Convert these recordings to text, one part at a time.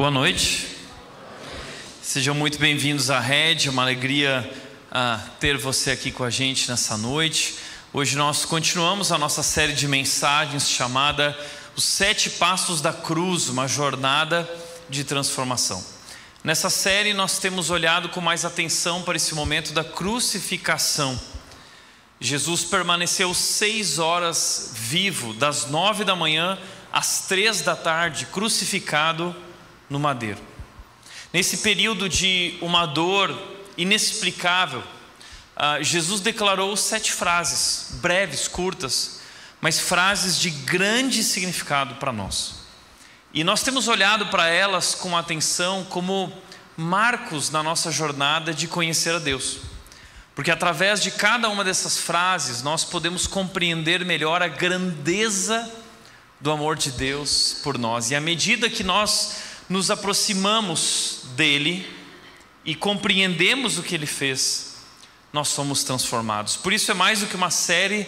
Boa noite, sejam muito bem-vindos à Rede, uma alegria ter você aqui com a gente nessa noite. Hoje nós continuamos a nossa série de mensagens chamada Os 7 Passos da Cruz, uma jornada de transformação. Nessa série nós temos olhado com mais atenção para esse momento da crucificação. Jesus permaneceu 6 horas vivo, das 9 da manhã às 3 da tarde, crucificado no madeiro. Nesse período de uma dor inexplicável, Jesus declarou 7 frases, breves, curtas, mas frases de grande significado para nós. E nós temos olhado para elas com atenção como marcos na nossa jornada de conhecer a Deus. Porque através de cada uma dessas frases nós podemos compreender melhor a grandeza do amor de Deus por nós. E à medida que nós nos aproximamos dele e compreendemos o que ele fez, nós somos transformados. Por isso é mais do que uma série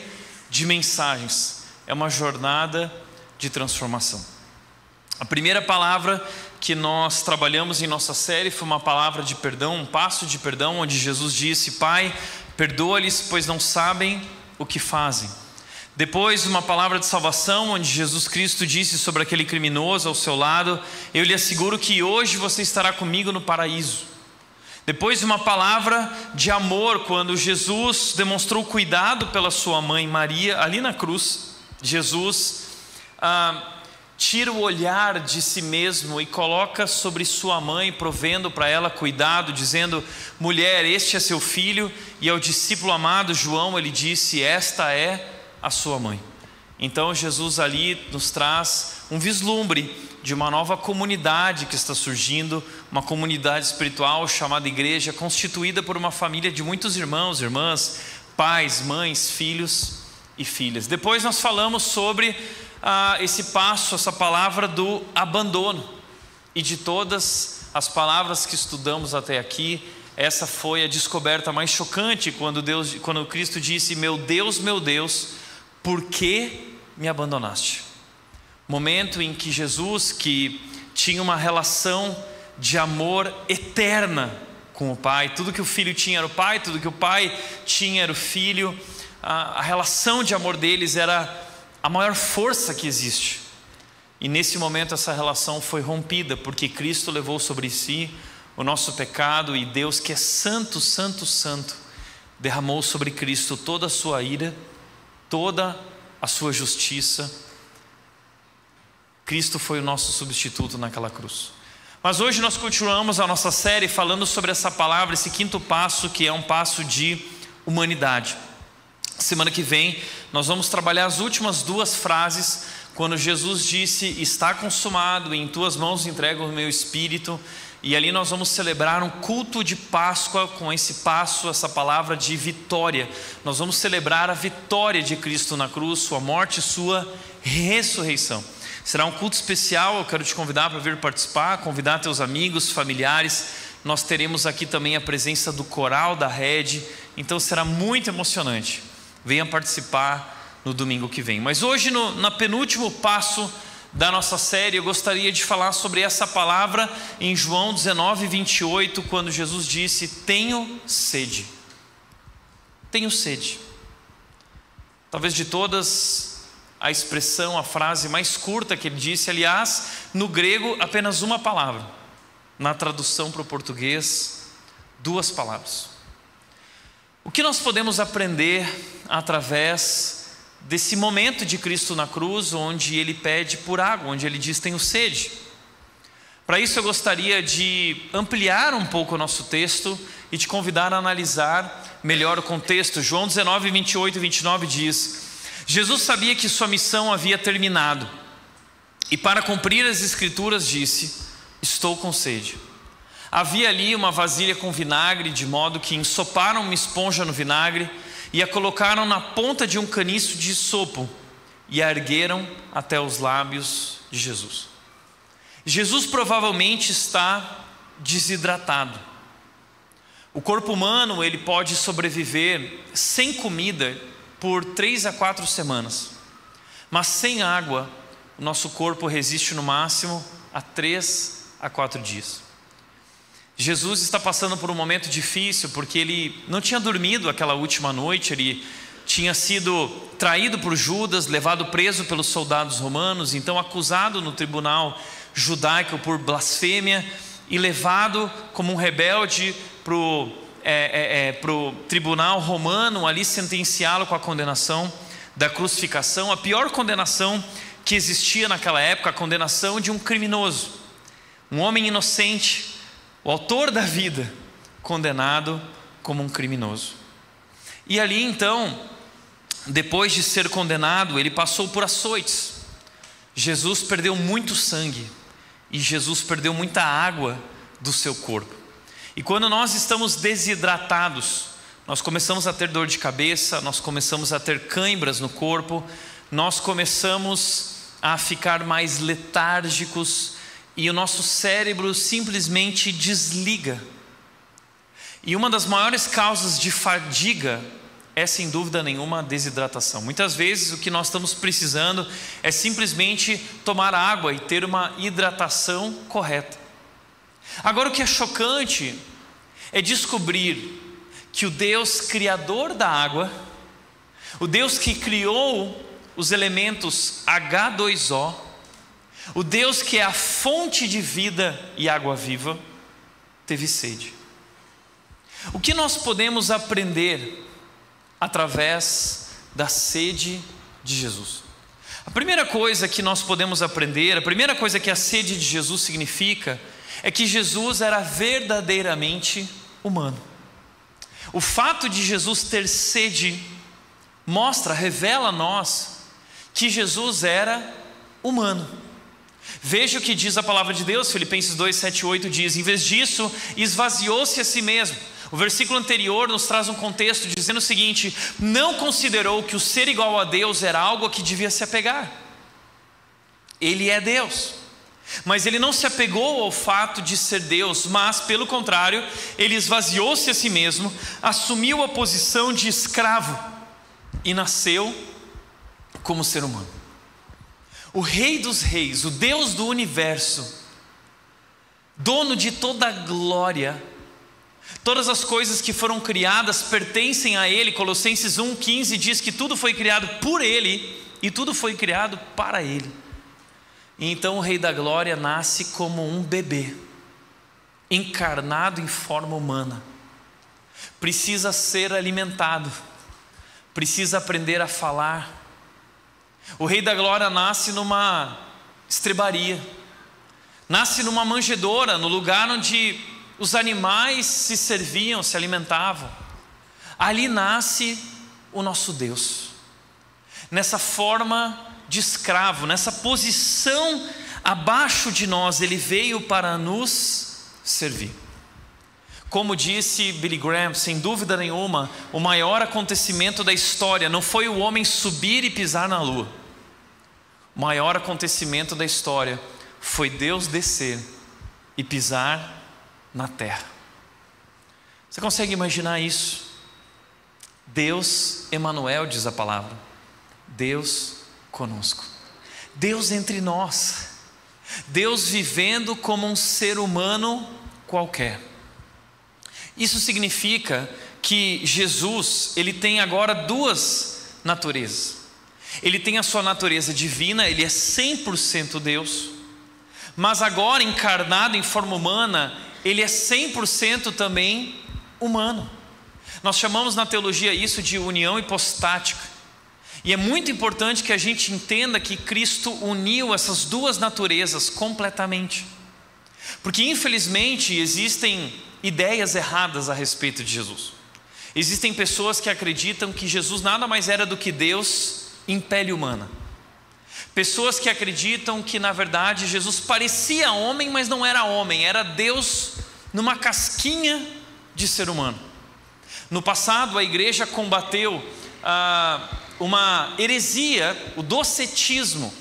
de mensagens, é uma jornada de transformação. A primeira palavra que nós trabalhamos em nossa série foi uma palavra de perdão, um passo de perdão, onde Jesus disse: Pai, perdoa-lhes, pois não sabem o que fazem. Depois, uma palavra de salvação, onde Jesus Cristo disse sobre aquele criminoso ao seu lado: eu lhe asseguro que hoje você estará comigo no paraíso. Depois, uma palavra de amor, quando Jesus demonstrou cuidado pela sua mãe Maria, ali na cruz. Jesus tira o olhar de si mesmo e coloca sobre sua mãe, provendo para ela cuidado, dizendo: mulher, este é seu filho. E ao discípulo amado João ele disse: esta é a sua mãe. Então Jesus ali nos traz um vislumbre de uma nova comunidade que está surgindo, uma comunidade espiritual chamada igreja, constituída por uma família de muitos irmãos, irmãs, pais, mães, filhos e filhas. Depois nós falamos sobre esse passo, essa palavra do abandono. E de todas as palavras que estudamos até aqui, essa foi a descoberta mais chocante, quando Cristo disse: meu Deus, por que me abandonaste? Momento em que Jesus, que tinha uma relação de amor eterna com o Pai, tudo que o Filho tinha era o Pai, tudo que o Pai tinha era o Filho, a relação de amor deles era a maior força que existe. E nesse momento essa relação foi rompida, porque Cristo levou sobre si o nosso pecado, e Deus, que é santo, santo, santo, derramou sobre Cristo toda a sua ira, toda a sua justiça. Cristo foi o nosso substituto naquela cruz. Mas hoje nós continuamos a nossa série falando sobre essa palavra, esse 5º passo, que é um passo de humanidade. Semana que vem nós vamos trabalhar as últimas 2 frases, quando Jesus disse: está consumado, em tuas mãos entrego o meu espírito. E ali nós vamos celebrar um culto de Páscoa com esse passo, essa palavra de vitória. Nós vamos celebrar a vitória de Cristo na cruz, sua morte e sua ressurreição. Será um culto especial, eu quero te convidar para vir participar, convidar teus amigos, familiares. Nós teremos aqui também a presença do coral da Rede, então será muito emocionante. Venha participar no domingo que vem. Mas hoje, no penúltimo passo da nossa série, eu gostaria de falar sobre essa palavra em João 19:28, quando Jesus disse: tenho sede. Tenho sede. Talvez de todas, a expressão, a frase mais curta que ele disse, aliás, no grego apenas uma palavra, na tradução para o português, 2 palavras. O que nós podemos aprender através desse momento de Cristo na cruz, onde ele pede por água, onde ele diz: tenho sede? Para isso eu gostaria de ampliar um pouco o nosso texto e te convidar a analisar melhor o contexto. João 19:28 e 29 diz: Jesus sabia que sua missão havia terminado, e para cumprir as escrituras disse: estou com sede. Havia ali uma vasilha com vinagre, de modo que ensoparam uma esponja no vinagre e a colocaram na ponta de um caniço de sopo e a ergueram até os lábios de Jesus. Jesus provavelmente está desidratado. O corpo humano, ele pode sobreviver sem comida por 3 a 4 semanas, mas sem água o nosso corpo resiste no máximo a 3 há 4 dias. Jesus está passando por um momento difícil, porque ele não tinha dormido aquela última noite. Ele tinha sido traído por Judas, levado preso pelos soldados romanos, então acusado no tribunal judaico por blasfêmia e levado como um rebelde para o tribunal romano, ali sentenciá-lo com a condenação da crucificação, a pior condenação que existia naquela época, a condenação de um criminoso, um homem inocente, o autor da vida, condenado como um criminoso. E ali então, depois de ser condenado, ele passou por açoites. Jesus perdeu muito sangue e Jesus perdeu muita água do seu corpo. E quando nós estamos desidratados, nós começamos a ter dor de cabeça, nós começamos a ter cãibras no corpo, nós começamos a ficar mais letárgicos e o nosso cérebro simplesmente desliga. E uma das maiores causas de fadiga é, sem dúvida nenhuma, a desidratação. Muitas vezes o que nós estamos precisando é simplesmente tomar água e ter uma hidratação correta. Agora, o que é chocante é descobrir que o Deus criador da água, o Deus que criou os elementos H2O, o Deus que é a fonte de vida e água viva, teve sede. O que nós podemos aprender através da sede de Jesus? A primeira coisa que nós podemos aprender, a primeira coisa que a sede de Jesus significa, é que Jesus era verdadeiramente humano. O fato de Jesus ter sede revela a nós que Jesus era humano. Veja o que diz a palavra de Deus, Filipenses 2, 7, 8 diz: em vez disso, esvaziou-se a si mesmo. O versículo anterior nos traz um contexto dizendo o seguinte: não considerou que o ser igual a Deus era algo a que devia se apegar. Ele é Deus, mas ele não se apegou ao fato de ser Deus, mas pelo contrário, ele esvaziou-se a si mesmo, assumiu a posição de escravo e nasceu como ser humano. O Rei dos Reis, o Deus do universo, dono de toda a glória, todas as coisas que foram criadas pertencem a Ele. Colossenses 1,15 diz que tudo foi criado por Ele e tudo foi criado para Ele. E então o Rei da Glória nasce como um bebê, encarnado em forma humana, precisa ser alimentado, precisa aprender a falar. O Rei da Glória nasce numa estrebaria, nasce numa manjedoura, no lugar onde os animais se serviam, se alimentavam. Ali nasce o nosso Deus, nessa forma de escravo, nessa posição abaixo de nós. Ele veio para nos servir. Como disse Billy Graham, sem dúvida nenhuma, o maior acontecimento da história não foi o homem subir e pisar na lua. O maior acontecimento da história foi Deus descer e pisar na terra. Você consegue imaginar isso? Deus Emanuel, diz a palavra, Deus conosco, Deus entre nós, Deus vivendo como um ser humano qualquer. Isso significa que Jesus, ele tem agora 2 naturezas. Ele tem a sua natureza divina, ele é 100% Deus, mas agora encarnado em forma humana, ele é 100% também humano. Nós chamamos na teologia isso de união hipostática. E é muito importante que a gente entenda que Cristo uniu essas 2 naturezas completamente. Porque infelizmente existem ideias erradas a respeito de Jesus. Existem pessoas que acreditam que Jesus nada mais era do que Deus em pele humana. Pessoas que acreditam que na verdade Jesus parecia homem, mas não era homem, era Deus numa casquinha de ser humano. No passado a igreja combateu uma heresia, o docetismo.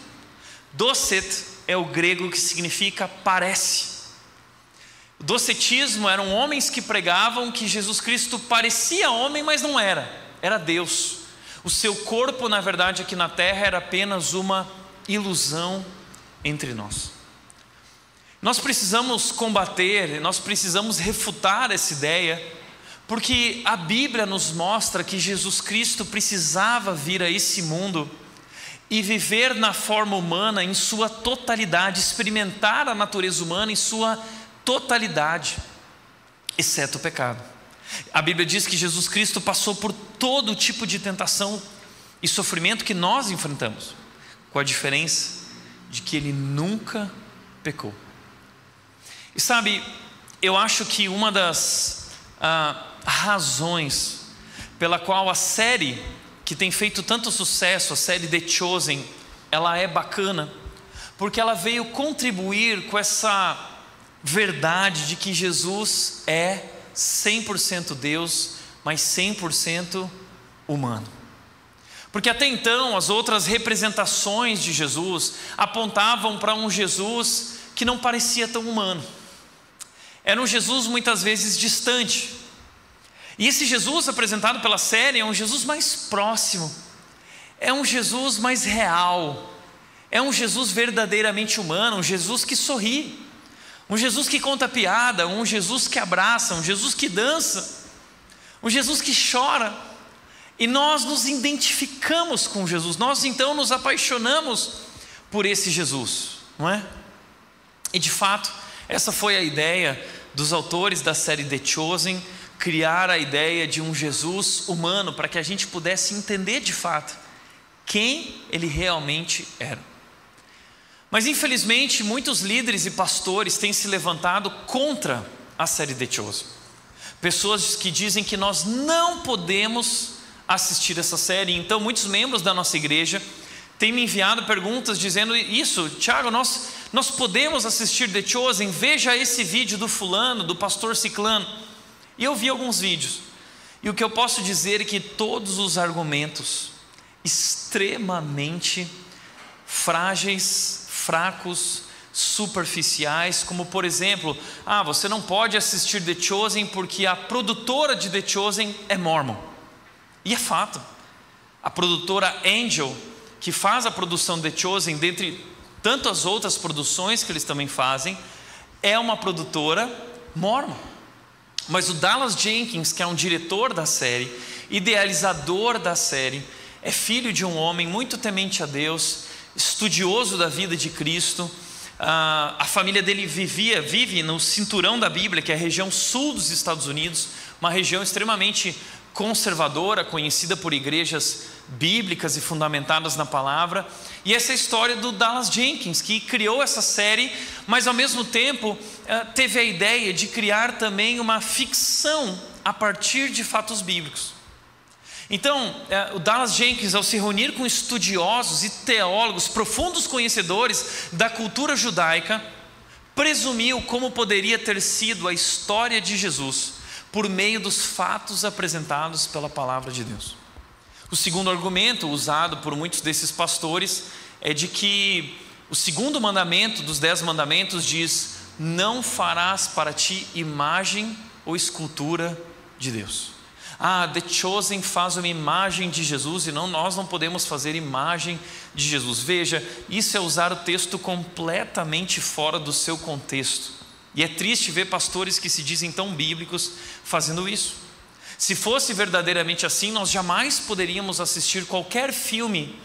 Docet é o grego que significa parece. O docetismo eram homens que pregavam que Jesus Cristo parecia homem, mas não era, era Deus. O seu corpo, na verdade, aqui na terra era apenas uma ilusão entre nós. Nós precisamos combater, nós precisamos refutar essa ideia, porque a Bíblia nos mostra que Jesus Cristo precisava vir a esse mundo e viver na forma humana em sua totalidade, experimentar a natureza humana em sua totalidade, exceto o pecado. A Bíblia diz que Jesus Cristo passou por todo tipo de tentação e sofrimento que nós enfrentamos, com a diferença de que Ele nunca pecou. E sabe, eu acho que uma das razões pela qual a série que tem feito tanto sucesso, a série The Chosen, ela é bacana, porque ela veio contribuir com essa verdade de que Jesus é 100% Deus, mas 100% humano. Porque até então as outras representações de Jesus apontavam para um Jesus que não parecia tão humano. Era um Jesus muitas vezes distante. E esse Jesus apresentado pela série é um Jesus mais próximo, é um Jesus mais real, é um Jesus verdadeiramente humano, um Jesus que sorri, um Jesus que conta piada, um Jesus que abraça, um Jesus que dança, um Jesus que chora. E nós nos identificamos com Jesus, nós então nos apaixonamos por esse Jesus, não é? E de fato, essa foi a ideia dos autores da série The Chosen, criar a ideia de um Jesus humano, para que a gente pudesse entender de fato quem Ele realmente era. Mas infelizmente muitos líderes e pastores têm se levantado contra a série The Chosen. Pessoas que dizem que nós não podemos assistir essa série. Então muitos membros da nossa igreja têm me enviado perguntas dizendo isso: Tiago, nós podemos assistir The Chosen? Veja esse vídeo do fulano, do pastor ciclano. E eu vi alguns vídeos, e o que eu posso dizer é que todos os argumentos extremamente frágeis, fracos, superficiais, como por exemplo, você não pode assistir The Chosen porque a produtora de The Chosen é mormon. E é fato, a produtora Angel, que faz a produção The Chosen, dentre tantas outras produções que eles também fazem, é uma produtora mormon. Mas o Dallas Jenkins, que é um diretor da série, idealizador da série, é filho de um homem muito temente a Deus, estudioso da vida de Cristo. A família dele vive no cinturão da Bíblia, que é a região sul dos Estados Unidos, uma região extremamente conservadora, conhecida por igrejas bíblicas e fundamentadas na palavra. E essa é a história do Dallas Jenkins, que criou essa série, mas ao mesmo tempo teve a ideia de criar também uma ficção a partir de fatos bíblicos. Então, o Dallas Jenkins, ao se reunir com estudiosos e teólogos, profundos conhecedores da cultura judaica, presumiu como poderia ter sido a história de Jesus por meio dos fatos apresentados pela palavra de Deus. O segundo argumento usado por muitos desses pastores é de que o segundo mandamento dos 10 mandamentos diz: não farás para ti imagem ou escultura de Deus. The Chosen faz uma imagem de Jesus e nós não podemos fazer imagem de Jesus. Veja, isso é usar o texto completamente fora do seu contexto. E é triste ver pastores que se dizem tão bíblicos fazendo isso. Se fosse verdadeiramente assim, nós jamais poderíamos assistir qualquer filme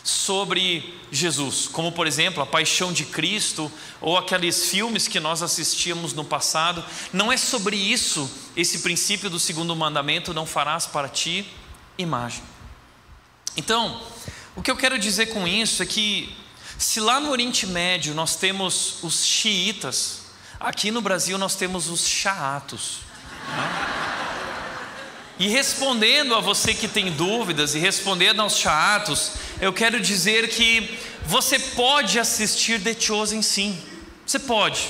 sobre Jesus, como por exemplo A Paixão de Cristo, ou aqueles filmes que nós assistíamos no passado. Não é sobre isso esse princípio do segundo mandamento: não farás para ti imagem. Então, o que eu quero dizer com isso é que, se lá no Oriente Médio nós temos os xiitas, aqui no Brasil nós temos os chaatos, né? E respondendo a você que tem dúvidas, e respondendo aos chaatos, eu quero dizer que você pode assistir The Chosen sim, você pode,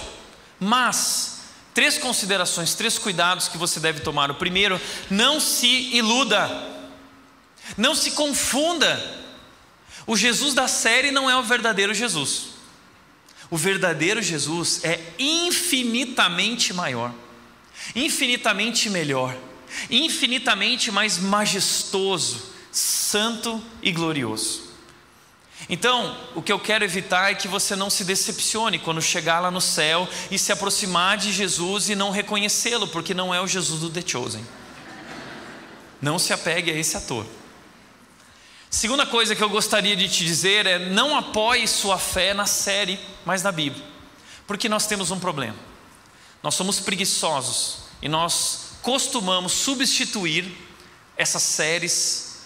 mas 3 considerações, 3 cuidados que você deve tomar. O primeiro: não se iluda, não se confunda. O Jesus da série não é o verdadeiro Jesus. O verdadeiro Jesus é infinitamente maior, infinitamente melhor, infinitamente mais majestoso, santo e glorioso. Então, o que eu quero evitar é que você não se decepcione quando chegar lá no céu e se aproximar de Jesus e não reconhecê-lo, porque não é o Jesus do The Chosen. Não se apegue a esse ator. Segunda coisa que eu gostaria de te dizer é: não apoie sua fé na série, mas na Bíblia. Porque nós temos um problema. Nós somos preguiçosos e nós costumamos substituir essas séries.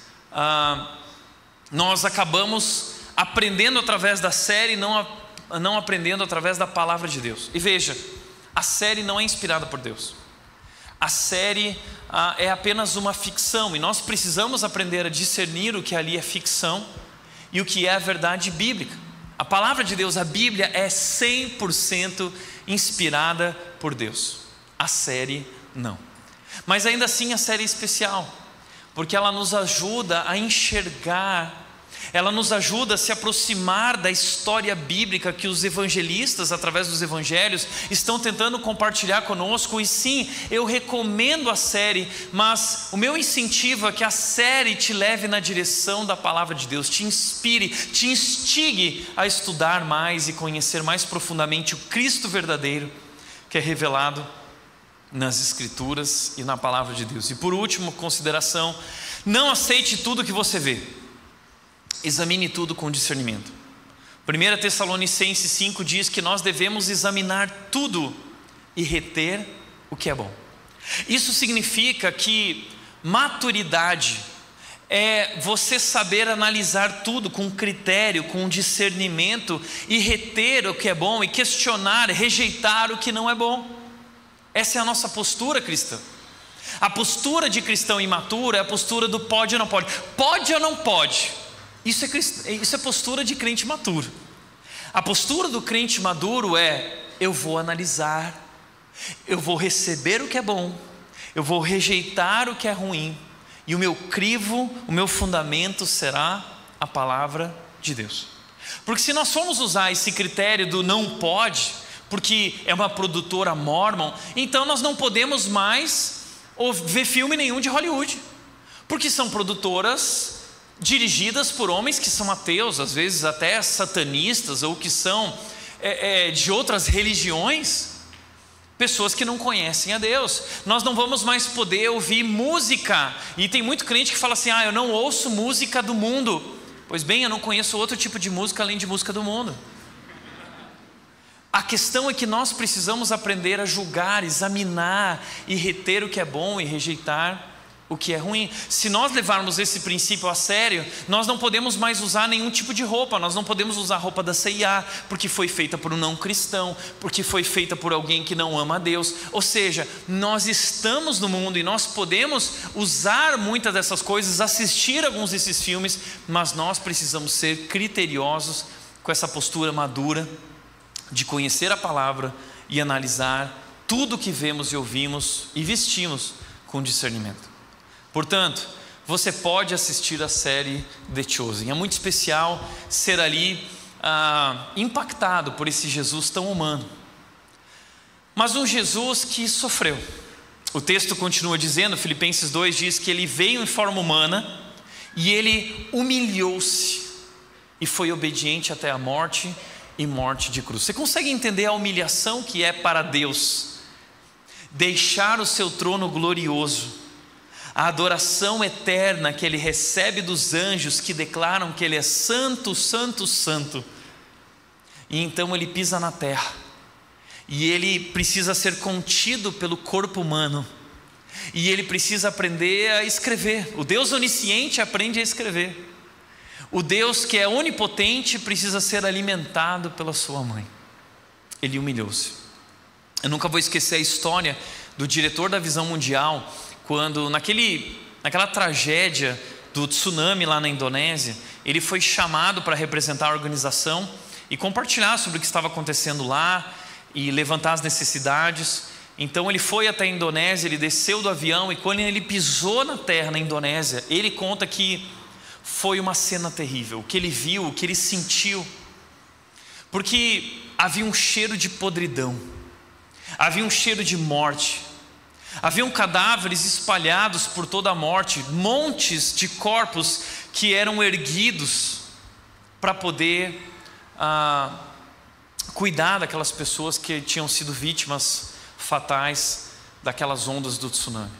Nós acabamos aprendendo através da série, não aprendendo através da palavra de Deus. E veja, a série não é inspirada por Deus. A série é apenas uma ficção, e nós precisamos aprender a discernir o que ali é ficção e o que é a verdade bíblica. A palavra de Deus, a Bíblia, é 100% inspirada por Deus. A série não. Mas ainda assim a série é especial, porque ela nos ajuda a enxergar, ela nos ajuda a se aproximar da história bíblica que os evangelistas, através dos evangelhos, estão tentando compartilhar conosco. E sim, eu recomendo a série, mas o meu incentivo é que a série te leve na direção da palavra de Deus, te inspire, te instigue a estudar mais e conhecer mais profundamente o Cristo verdadeiro que é revelado nas Escrituras e na palavra de Deus. E por último, consideração: não aceite tudo que você vê. Examine tudo com discernimento. 1 Tessalonicenses 5 diz que nós devemos examinar tudo e reter o que é bom. Isso significa que maturidade é você saber analisar tudo com critério, com discernimento, e reter o que é bom, e questionar, rejeitar o que não é bom. Essa é a nossa postura cristã. A postura de cristão imaturo é a postura do pode ou não pode. Pode ou não pode? Isso é postura de crente maturo. A postura do crente maduro é: eu vou analisar, eu vou receber o que é bom, eu vou rejeitar o que é ruim, e o meu crivo, o meu fundamento será a palavra de Deus. Porque se nós formos usar esse critério do não pode, porque é uma produtora Mormon, então nós não podemos mais ver filme nenhum de Hollywood, porque são produtoras dirigidas por homens que são ateus, às vezes até satanistas, ou que são de outras religiões, pessoas que não conhecem a Deus. Nós não vamos mais poder ouvir música, e tem muito crente que fala assim: eu não ouço música do mundo. Pois bem, eu não conheço outro tipo de música além de música do mundo. A questão é que nós precisamos aprender a julgar, examinar e reter o que é bom e rejeitar o que é ruim. Se nós levarmos esse princípio a sério, nós não podemos mais usar nenhum tipo de roupa. Nós não podemos usar roupa da C&A, porque foi feita por um não cristão, porque foi feita por alguém que não ama a Deus. Ou seja, nós estamos no mundo e nós podemos usar muitas dessas coisas, assistir alguns desses filmes, mas nós precisamos ser criteriosos com essa postura madura de conhecer a palavra e analisar tudo que vemos e ouvimos e vestimos com discernimento. Portanto, você pode assistir a série The Chosen. É muito especial ser ali impactado por esse Jesus tão humano, mas um Jesus que sofreu. O texto continua dizendo, Filipenses 2 diz que ele veio em forma humana e ele humilhou-se e foi obediente até a morte e morte de cruz. Você consegue entender a humilhação que é para Deus deixar o seu trono glorioso, a adoração eterna que ele recebe dos anjos que declaram que ele é santo, santo, santo, e então ele pisa na terra e ele precisa ser contido pelo corpo humano, e ele precisa aprender a escrever. O Deus onisciente aprende a escrever. O Deus que é onipotente precisa ser alimentado pela sua mãe. Ele humilhou-se. Eu nunca vou esquecer a história do diretor da Visão Mundial, quando naquela tragédia do tsunami lá na Indonésia, ele foi chamado para representar a organização e compartilhar sobre o que estava acontecendo lá e levantar as necessidades. Então ele foi até a Indonésia, ele desceu do avião, e quando ele pisou na terra na Indonésia, ele conta que foi uma cena terrível, o que ele viu, o que ele sentiu, porque havia um cheiro de podridão, havia um cheiro de morte, haviam cadáveres espalhados por toda a morte, montes de corpos que eram erguidos para poder cuidar daquelas pessoas que tinham sido vítimas fatais daquelas ondas do tsunami.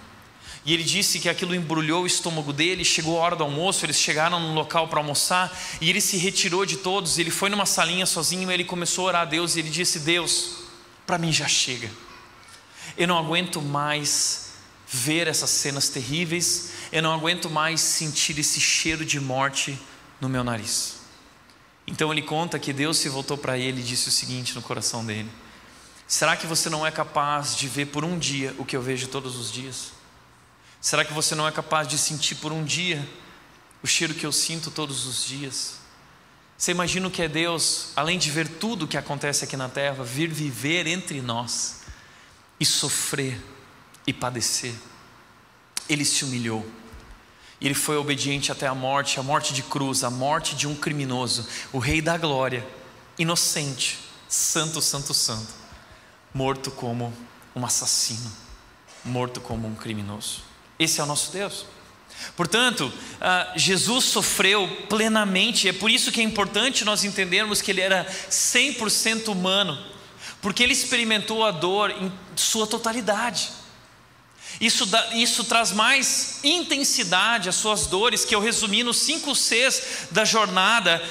E ele disse que aquilo embrulhou o estômago dele. Chegou a hora do almoço, eles chegaram no local para almoçar, e ele se retirou de todos. Ele foi numa salinha sozinho, e ele começou a orar a Deus, e ele disse: Deus, para mim já chega, eu não aguento mais ver essas cenas terríveis, eu não aguento mais sentir esse cheiro de morte no meu nariz. Então ele conta que Deus se voltou para ele e disse o seguinte no coração dele: será que você não é capaz de ver por um dia o que eu vejo todos os dias? Será que você não é capaz de sentir por um dia o cheiro que eu sinto todos os dias? Você imagina o que é Deus, além de ver tudo o que acontece aqui na terra, vir viver entre nós e sofrer e padecer? Ele se humilhou, ele foi obediente até a morte de cruz, a morte de um criminoso, o Rei da Glória, inocente, santo, santo, santo, morto como um assassino, morto como um criminoso. Esse é o nosso Deus. Portanto, Jesus sofreu plenamente. É por isso que é importante nós entendermos que Ele era 100% humano, porque Ele experimentou a dor em sua totalidade. Isso traz mais intensidade às suas dores, que eu resumi nos 5 Cs da jornada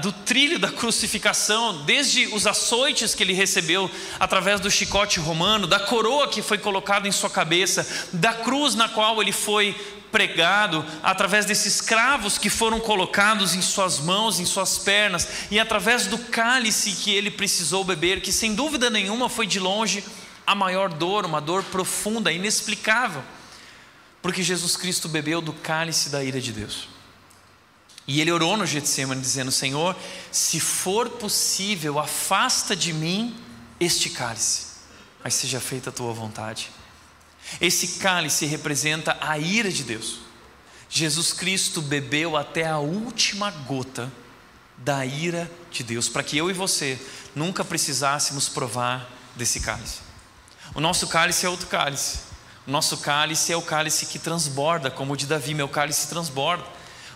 do trilho da crucificação, desde os açoites que ele recebeu através do chicote romano, da coroa que foi colocada em sua cabeça, da cruz na qual ele foi pregado, através desses cravos que foram colocados em suas mãos, em suas pernas, e através do cálice que ele precisou beber, que sem dúvida nenhuma foi de longe a maior dor, uma dor profunda, inexplicável, porque Jesus Cristo bebeu do cálice da ira de Deus. E ele orou no Getsemane dizendo: Senhor, se for possível, afasta de mim este cálice, mas seja feita a tua vontade. Esse cálice representa a ira de Deus. Jesus Cristo bebeu até a última gota da ira de Deus, para que eu e você nunca precisássemos provar desse cálice. O nosso cálice é outro cálice. O nosso cálice é o cálice que transborda, como o de Davi: meu cálice transborda.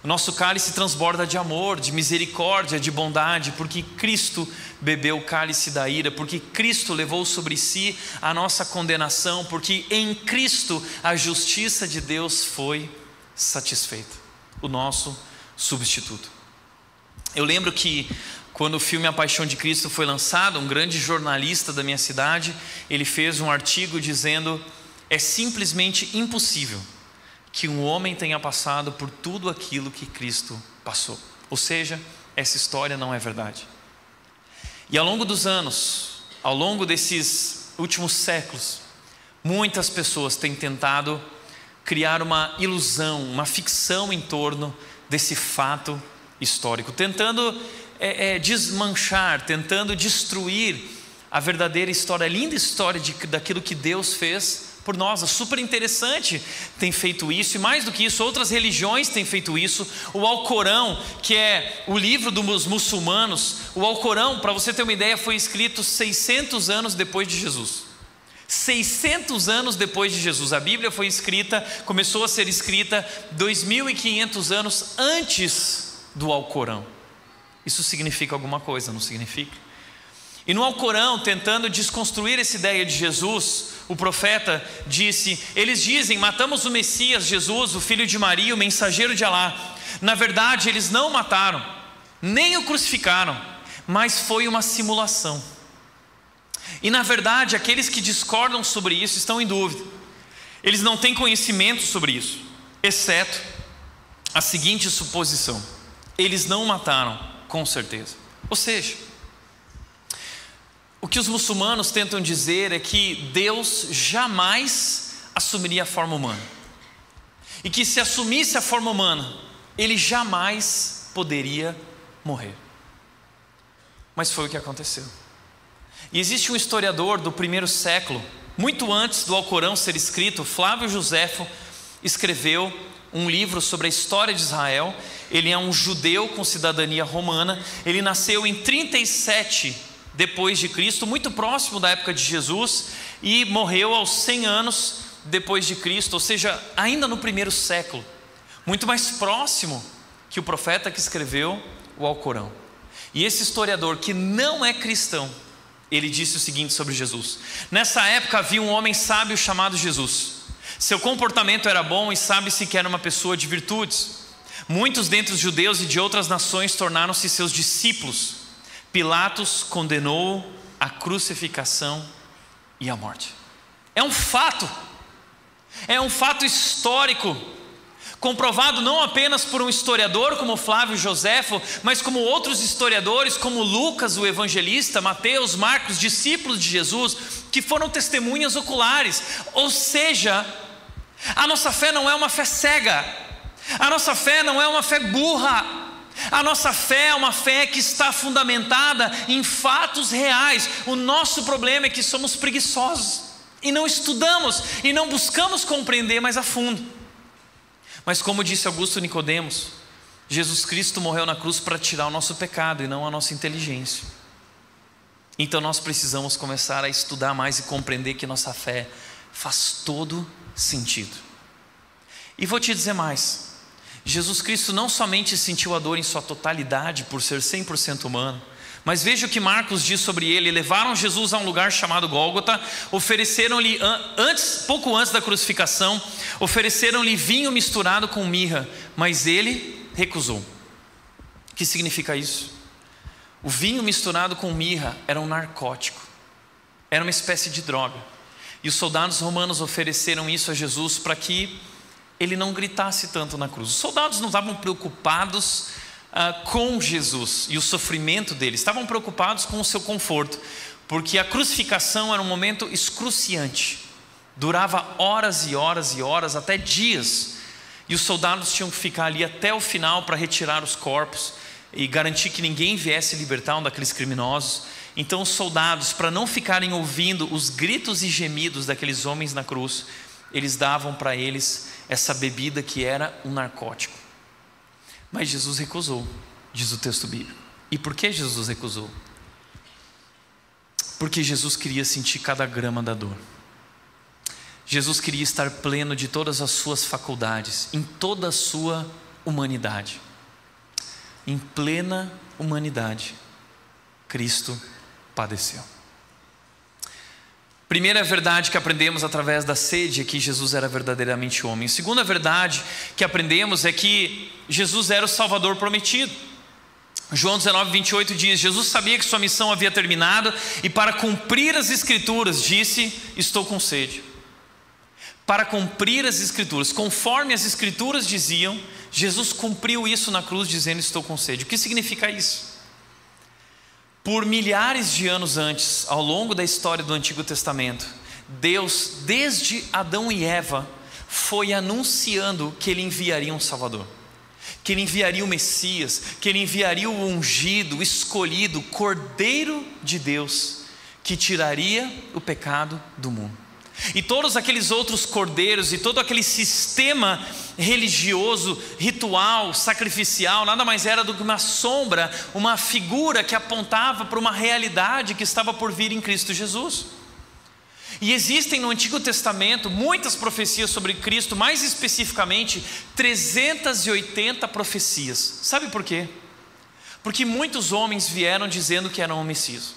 O nosso cálice transborda de amor, de misericórdia, de bondade, porque Cristo bebeu o cálice da ira, porque Cristo levou sobre si a nossa condenação, porque em Cristo a justiça de Deus foi satisfeita, o nosso substituto. Eu lembro que quando o filme A Paixão de Cristo foi lançado, um grande jornalista da minha cidade, ele fez um artigo dizendo: é simplesmente impossível que um homem tenha passado por tudo aquilo que Cristo passou. Ou seja, essa história não é verdade. E ao longo dos anos, ao longo desses últimos séculos, muitas pessoas têm tentado criar uma ilusão, uma ficção em torno desse fato histórico, tentando desmanchar, tentando destruir a verdadeira história, a linda história daquilo que Deus fez por nós. É super interessante, tem feito isso, e mais do que isso, outras religiões têm feito isso. O Alcorão, que é o livro dos muçulmanos, o Alcorão, para você ter uma ideia, foi escrito 600 anos depois de Jesus. 600 anos depois de Jesus. A Bíblia foi escrita, começou a ser escrita 2.500 anos antes do Alcorão. Isso significa alguma coisa, não significa? E no Alcorão, tentando desconstruir essa ideia de Jesus, o profeta disse: eles dizem, matamos o Messias, Jesus, o filho de Maria, o mensageiro de Alá. Na verdade, eles não mataram, nem o crucificaram, mas foi uma simulação. E na verdade, aqueles que discordam sobre isso estão em dúvida. Eles não têm conhecimento sobre isso, exceto a seguinte suposição: eles não mataram, com certeza. Ou seja, o que os muçulmanos tentam dizer é que Deus jamais assumiria a forma humana, e que se assumisse a forma humana, Ele jamais poderia morrer. Mas foi o que aconteceu. E existe um historiador do 1º século, muito antes do Alcorão ser escrito, Flávio Joséfo, escreveu um livro sobre a história de Israel. Ele é um judeu com cidadania romana. Ele nasceu em 37 depois de Cristo, muito próximo da época de Jesus, e morreu aos 100 anos depois de Cristo, ou seja, ainda no 1º século, muito mais próximo que o profeta que escreveu o Alcorão. E esse historiador, que não é cristão, ele disse o seguinte sobre Jesus: nessa época havia um homem sábio chamado Jesus. Seu comportamento era bom e sabe-se que era uma pessoa de virtudes. Muitos dentre os judeus e de outras nações tornaram-se seus discípulos. Pilatos condenou a crucificação e a morte. É um fato histórico, comprovado não apenas por um historiador como Flávio Joséfo, mas como outros historiadores como Lucas, o evangelista, Mateus, Marcos, discípulos de Jesus, que foram testemunhas oculares. Ou seja, a nossa fé não é uma fé cega, a nossa fé não é uma fé burra, a nossa fé é uma fé que está fundamentada em fatos reais. O nosso problema é que somos preguiçosos e não estudamos e não buscamos compreender mais a fundo. Mas como disse Augusto Nicodemos, Jesus Cristo morreu na cruz para tirar o nosso pecado e não a nossa inteligência. Então nós precisamos começar a estudar mais e compreender que nossa fé faz todo sentido. E vou te dizer mais: Jesus Cristo não somente sentiu a dor em sua totalidade por ser 100% humano, mas veja o que Marcos diz sobre ele. Levaram Jesus a um lugar chamado Gólgota, ofereceram-lhe, pouco antes da crucificação, ofereceram-lhe vinho misturado com mirra, mas ele recusou. O que significa isso? O vinho misturado com mirra era um narcótico, era uma espécie de droga, e os soldados romanos ofereceram isso a Jesus para que ele não gritasse tanto na cruz. Os soldados não estavam preocupados com Jesus e o sofrimento dele, estavam preocupados com o seu conforto, porque a crucificação era um momento excruciante, durava horas e horas e horas, até dias, e os soldados tinham que ficar ali até o final para retirar os corpos e garantir que ninguém viesse libertar um daqueles criminosos. Então os soldados, para não ficarem ouvindo os gritos e gemidos daqueles homens na cruz, eles davam para eles essa bebida que era um narcótico. Mas Jesus recusou, diz o texto bíblico. E por que Jesus recusou? Porque Jesus queria sentir cada grama da dor. Jesus queria estar pleno de todas as suas faculdades, em toda a sua humanidade. Em plena humanidade, Cristo padeceu. Primeira verdade que aprendemos através da sede é que Jesus era verdadeiramente homem. Segunda verdade que aprendemos é que Jesus era o Salvador prometido. João 19:28 diz: Jesus sabia que sua missão havia terminado e para cumprir as Escrituras disse: estou com sede. Para cumprir as Escrituras, conforme as Escrituras diziam, Jesus cumpriu isso na cruz dizendo: estou com sede. O que significa isso? Por milhares de anos antes, ao longo da história do Antigo Testamento, Deus, desde Adão e Eva, foi anunciando que Ele enviaria um Salvador, que Ele enviaria o Messias, que Ele enviaria o ungido, o escolhido, o Cordeiro de Deus, que tiraria o pecado do mundo. E todos aqueles outros cordeiros e todo aquele sistema religioso, ritual, sacrificial, nada mais era do que uma sombra, uma figura que apontava para uma realidade que estava por vir em Cristo Jesus. E existem no Antigo Testamento muitas profecias sobre Cristo, mais especificamente 380 profecias. Sabe por quê? Porque muitos homens vieram dizendo que eram o Messias.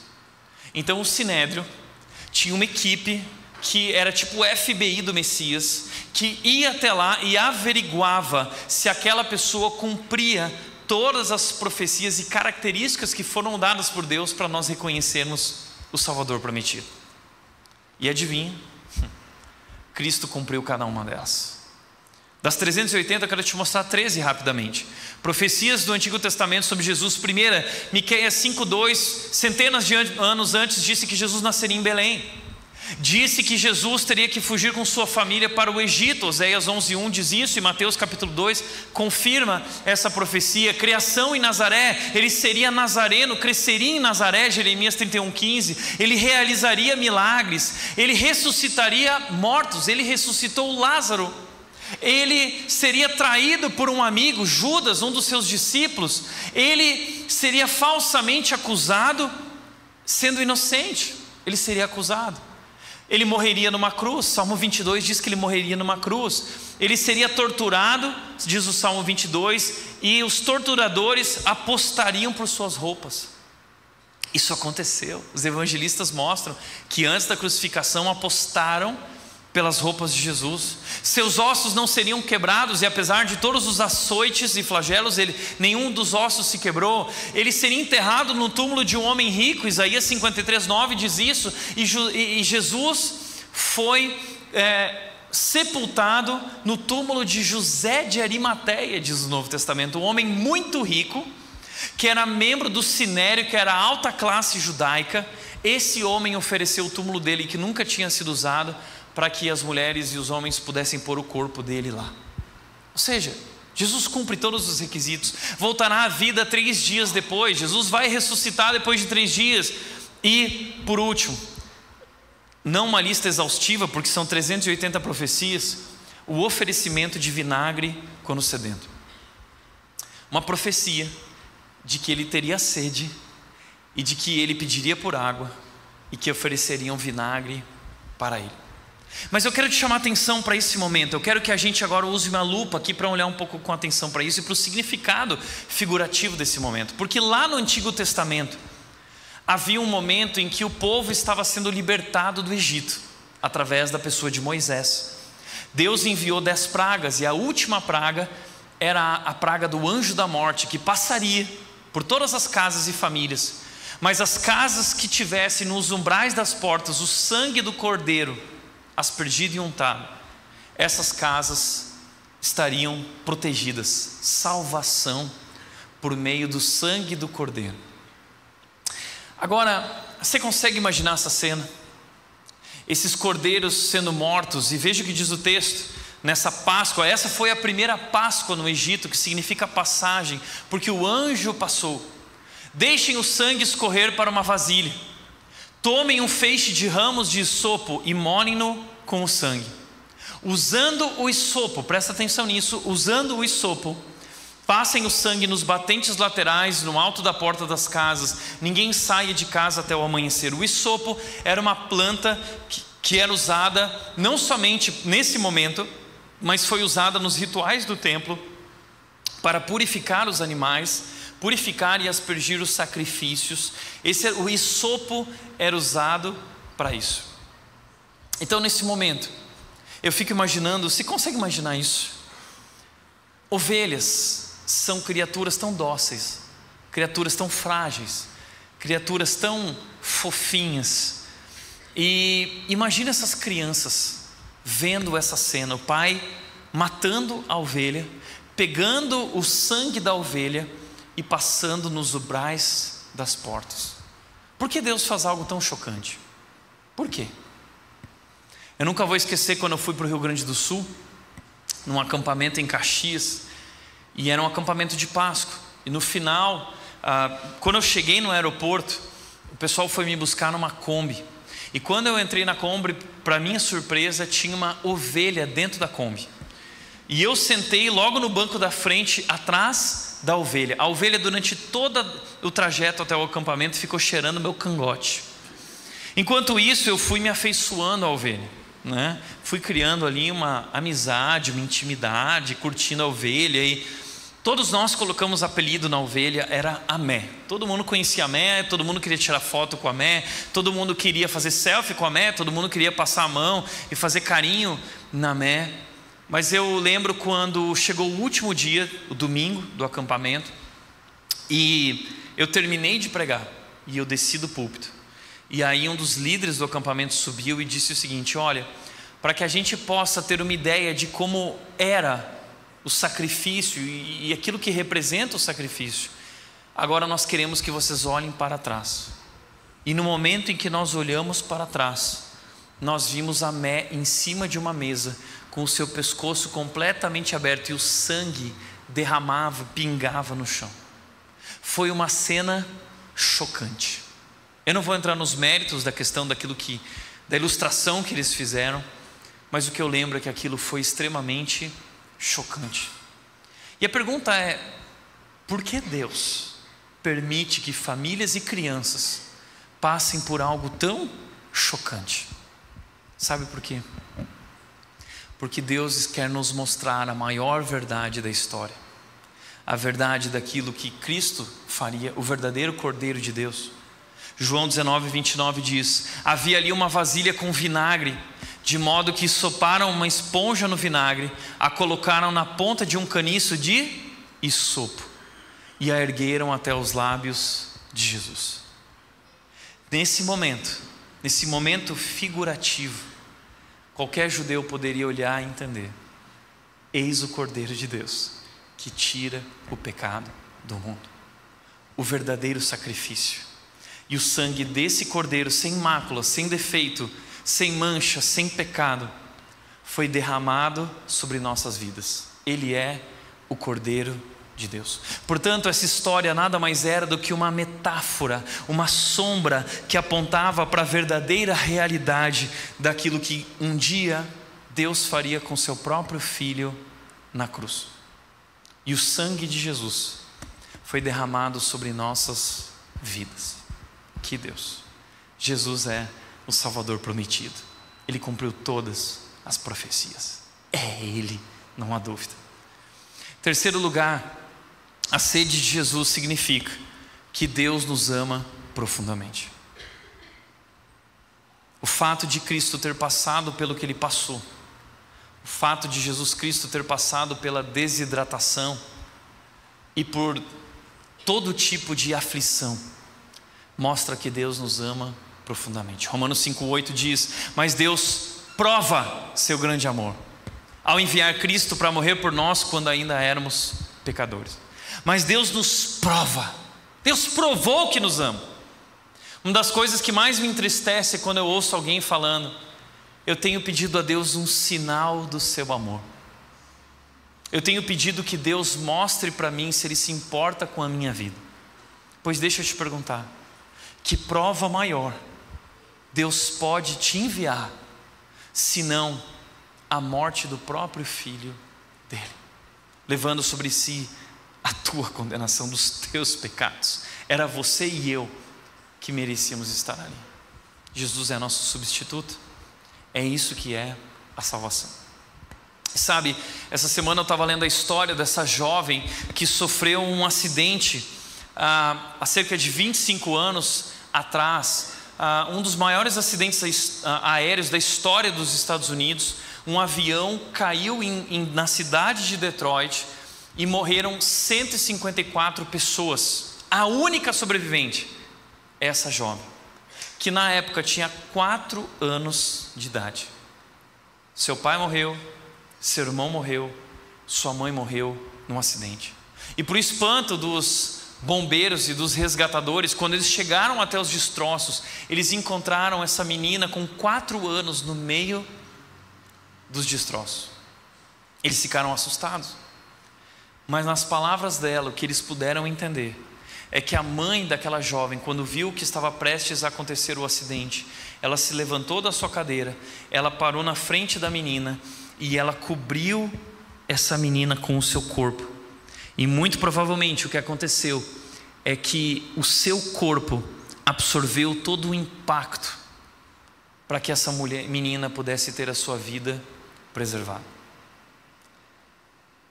Então o Sinédrio tinha uma equipe que era tipo o FBI do Messias, que ia até lá e averiguava se aquela pessoa cumpria todas as profecias e características que foram dadas por Deus para nós reconhecermos o Salvador prometido. E adivinha? Cristo cumpriu cada uma delas. Das 380 eu quero te mostrar 13 rapidamente. Profecias do Antigo Testamento sobre Jesus. Primeira, Miqueias 5:2, centenas de anos antes disse que Jesus nasceria em Belém. Disse que Jesus teria que fugir com sua família para o Egito. Oséias 11:1 diz isso, e Mateus capítulo 2 confirma essa profecia. Criação em Nazaré, ele seria nazareno, cresceria em Nazaré, Jeremias 31:15. Ele realizaria milagres, ele ressuscitaria mortos, ele ressuscitou Lázaro. Ele seria traído por um amigo, Judas, um dos seus discípulos. Ele seria falsamente acusado, sendo inocente, ele seria acusado. Ele morreria numa cruz. Salmo 22 diz que ele morreria numa cruz. Ele seria torturado, diz o Salmo 22, e os torturadores apostariam por suas roupas. Isso aconteceu. Os evangelistas mostram que antes da crucificação apostaram pelas roupas de Jesus. Seus ossos não seriam quebrados, e apesar de todos os açoites e flagelos, nenhum dos ossos se quebrou. Ele seria enterrado no túmulo de um homem rico. Isaías 53:9 diz isso. E Jesus foi sepultado no túmulo de José de Arimateia, diz o Novo Testamento, um homem muito rico, que era membro do Sinédrio, que era a alta classe judaica. Esse homem ofereceu o túmulo dele, que nunca tinha sido usado, para que as mulheres e os homens pudessem pôr o corpo dele lá. Ou seja, Jesus cumpre todos os requisitos. Voltará à vida 3 dias depois. Jesus vai ressuscitar depois de 3 dias. E, por último, não uma lista exaustiva, porque são 380 profecias, o oferecimento de vinagre quando sedento. Uma profecia de que ele teria sede e de que ele pediria por água e que ofereceriam vinagre para ele. Mas eu quero te chamar a atenção para esse momento. Eu quero que a gente agora use uma lupa aqui para olhar um pouco com atenção para isso e para o significado figurativo desse momento. Porque lá no Antigo Testamento havia um momento em que o povo estava sendo libertado do Egito através da pessoa de Moisés. Deus enviou 10 pragas, e a última praga era a praga do anjo da morte, que passaria por todas as casas e famílias. Mas as casas que tivessem nos umbrais das portas o sangue do cordeiro aspergido e untado, essas casas estariam protegidas. Salvação por meio do sangue do cordeiro. Agora, você consegue imaginar essa cena? Esses cordeiros sendo mortos, e veja o que diz o texto. Nessa Páscoa, essa foi a primeira Páscoa no Egito, que significa passagem, porque o anjo passou. Deixem o sangue escorrer para uma vasilha. Tomem um feixe de ramos de hisopo e molhem-no com o sangue. Usando o hisopo, presta atenção nisso, usando o hisopo, passem o sangue nos batentes laterais, no alto da porta das casas. Ninguém saia de casa até o amanhecer. O hisopo era uma planta que era usada não somente nesse momento, mas foi usada nos rituais do templo para purificar os animais, purificar e aspergir os sacrifícios. O hisopo era usado para isso. Então, nesse momento, eu fico imaginando, você consegue imaginar isso? Ovelhas são criaturas tão dóceis, criaturas tão frágeis, criaturas tão fofinhas. E imagina essas crianças vendo essa cena, o pai matando a ovelha, pegando o sangue da ovelha e passando nos umbrais das portas. Por que Deus faz algo tão chocante? Por quê? Eu nunca vou esquecer quando eu fui para o Rio Grande do Sul, num acampamento em Caxias, e era um acampamento de Páscoa. E no final, quando eu cheguei no aeroporto, o pessoal foi me buscar numa Kombi. E quando eu entrei na Kombi, para minha surpresa, tinha uma ovelha dentro da Kombi. E eu sentei logo no banco da frente, atrás da ovelha. A ovelha, durante todo o trajeto até o acampamento, ficou cheirando meu cangote. Enquanto isso, eu fui me afeiçoando à ovelha, né? Fui criando ali uma amizade, uma intimidade, curtindo a ovelha. E todos nós colocamos apelido na ovelha, era Amé. Todo mundo conhecia Amé, todo mundo queria tirar foto com Amé, todo mundo queria fazer selfie com Amé, todo mundo queria passar a mão e fazer carinho na Amé. Mas eu lembro quando chegou o último dia, o domingo do acampamento, e eu terminei de pregar, e eu desci do púlpito. E aí um dos líderes do acampamento subiu e disse o seguinte: olha, para que a gente possa ter uma ideia de como era o sacrifício e aquilo que representa o sacrifício, agora nós queremos que vocês olhem para trás. E no momento em que nós olhamos para trás, nós vimos Amé em cima de uma mesa, com o seu pescoço completamente aberto, e o sangue derramava, pingava no chão. Foi uma cena chocante. Eu não vou entrar nos méritos da questão da ilustração que eles fizeram, mas o que eu lembro é que aquilo foi extremamente chocante. E a pergunta é: por que Deus permite que famílias e crianças passem por algo tão chocante? Sabe por quê? Porque Deus quer nos mostrar a maior verdade da história, a verdade daquilo que Cristo faria, o verdadeiro Cordeiro de Deus. João 19:29 diz: havia ali uma vasilha com vinagre, de modo que soparam uma esponja no vinagre, a colocaram na ponta de um caniço de isopo e a ergueram até os lábios de Jesus. Nesse momento figurativo, qualquer judeu poderia olhar e entender: eis o Cordeiro de Deus que tira o pecado do mundo, o verdadeiro sacrifício. E o sangue desse Cordeiro, sem mácula, sem defeito, sem mancha, sem pecado, foi derramado sobre nossas vidas. Ele é o Cordeiro de Deus. Portanto, essa história nada mais era do que uma metáfora, uma sombra que apontava para a verdadeira realidade daquilo que um dia Deus faria com seu próprio Filho na cruz. E o sangue de Jesus foi derramado sobre nossas vidas. Que Deus! Jesus é o Salvador prometido. Ele cumpriu todas as profecias. É Ele, não há dúvida. Terceiro lugar, a sede de Jesus significa que Deus nos ama profundamente. O fato de Cristo ter passado pelo que Ele passou, o fato de Jesus Cristo ter passado pela desidratação e por todo tipo de aflição, mostra que Deus nos ama profundamente. Romanos 5:8 diz: mas Deus prova seu grande amor ao enviar Cristo para morrer por nós quando ainda éramos pecadores. Mas Deus nos prova, Deus provou que nos ama. Uma das coisas que mais me entristece é quando eu ouço alguém falando: eu tenho pedido a Deus um sinal do seu amor, eu tenho pedido que Deus mostre para mim se Ele se importa com a minha vida. Pois deixa eu te perguntar: que prova maior Deus pode te enviar, senão a morte do próprio Filho dele, levando sobre si a tua condenação dos teus pecados? Era você e eu que merecíamos estar ali. Jesus é nosso substituto. É isso que é a salvação. Sabe, essa semana eu estava lendo a história dessa jovem que sofreu um acidente há cerca de 25 anos atrás, um dos maiores acidentes aéreos da história dos Estados Unidos. Um avião caiu na cidade de Detroit e morreram 154 pessoas. A única sobrevivente é essa jovem, que na época tinha 4 anos de idade. Seu pai morreu, seu irmão morreu, sua mãe morreu num acidente. E por espanto dos bombeiros e dos resgatadores, quando eles chegaram até os destroços, eles encontraram essa menina com 4 anos no meio dos destroços. Eles ficaram assustados, mas nas palavras dela, o que eles puderam entender é que a mãe daquela jovem, quando viu que estava prestes a acontecer o acidente, ela se levantou da sua cadeira, ela parou na frente da menina e ela cobriu essa menina com o seu corpo. E muito provavelmente o que aconteceu é que o seu corpo absorveu todo o impacto para que essa menina pudesse ter a sua vida preservada.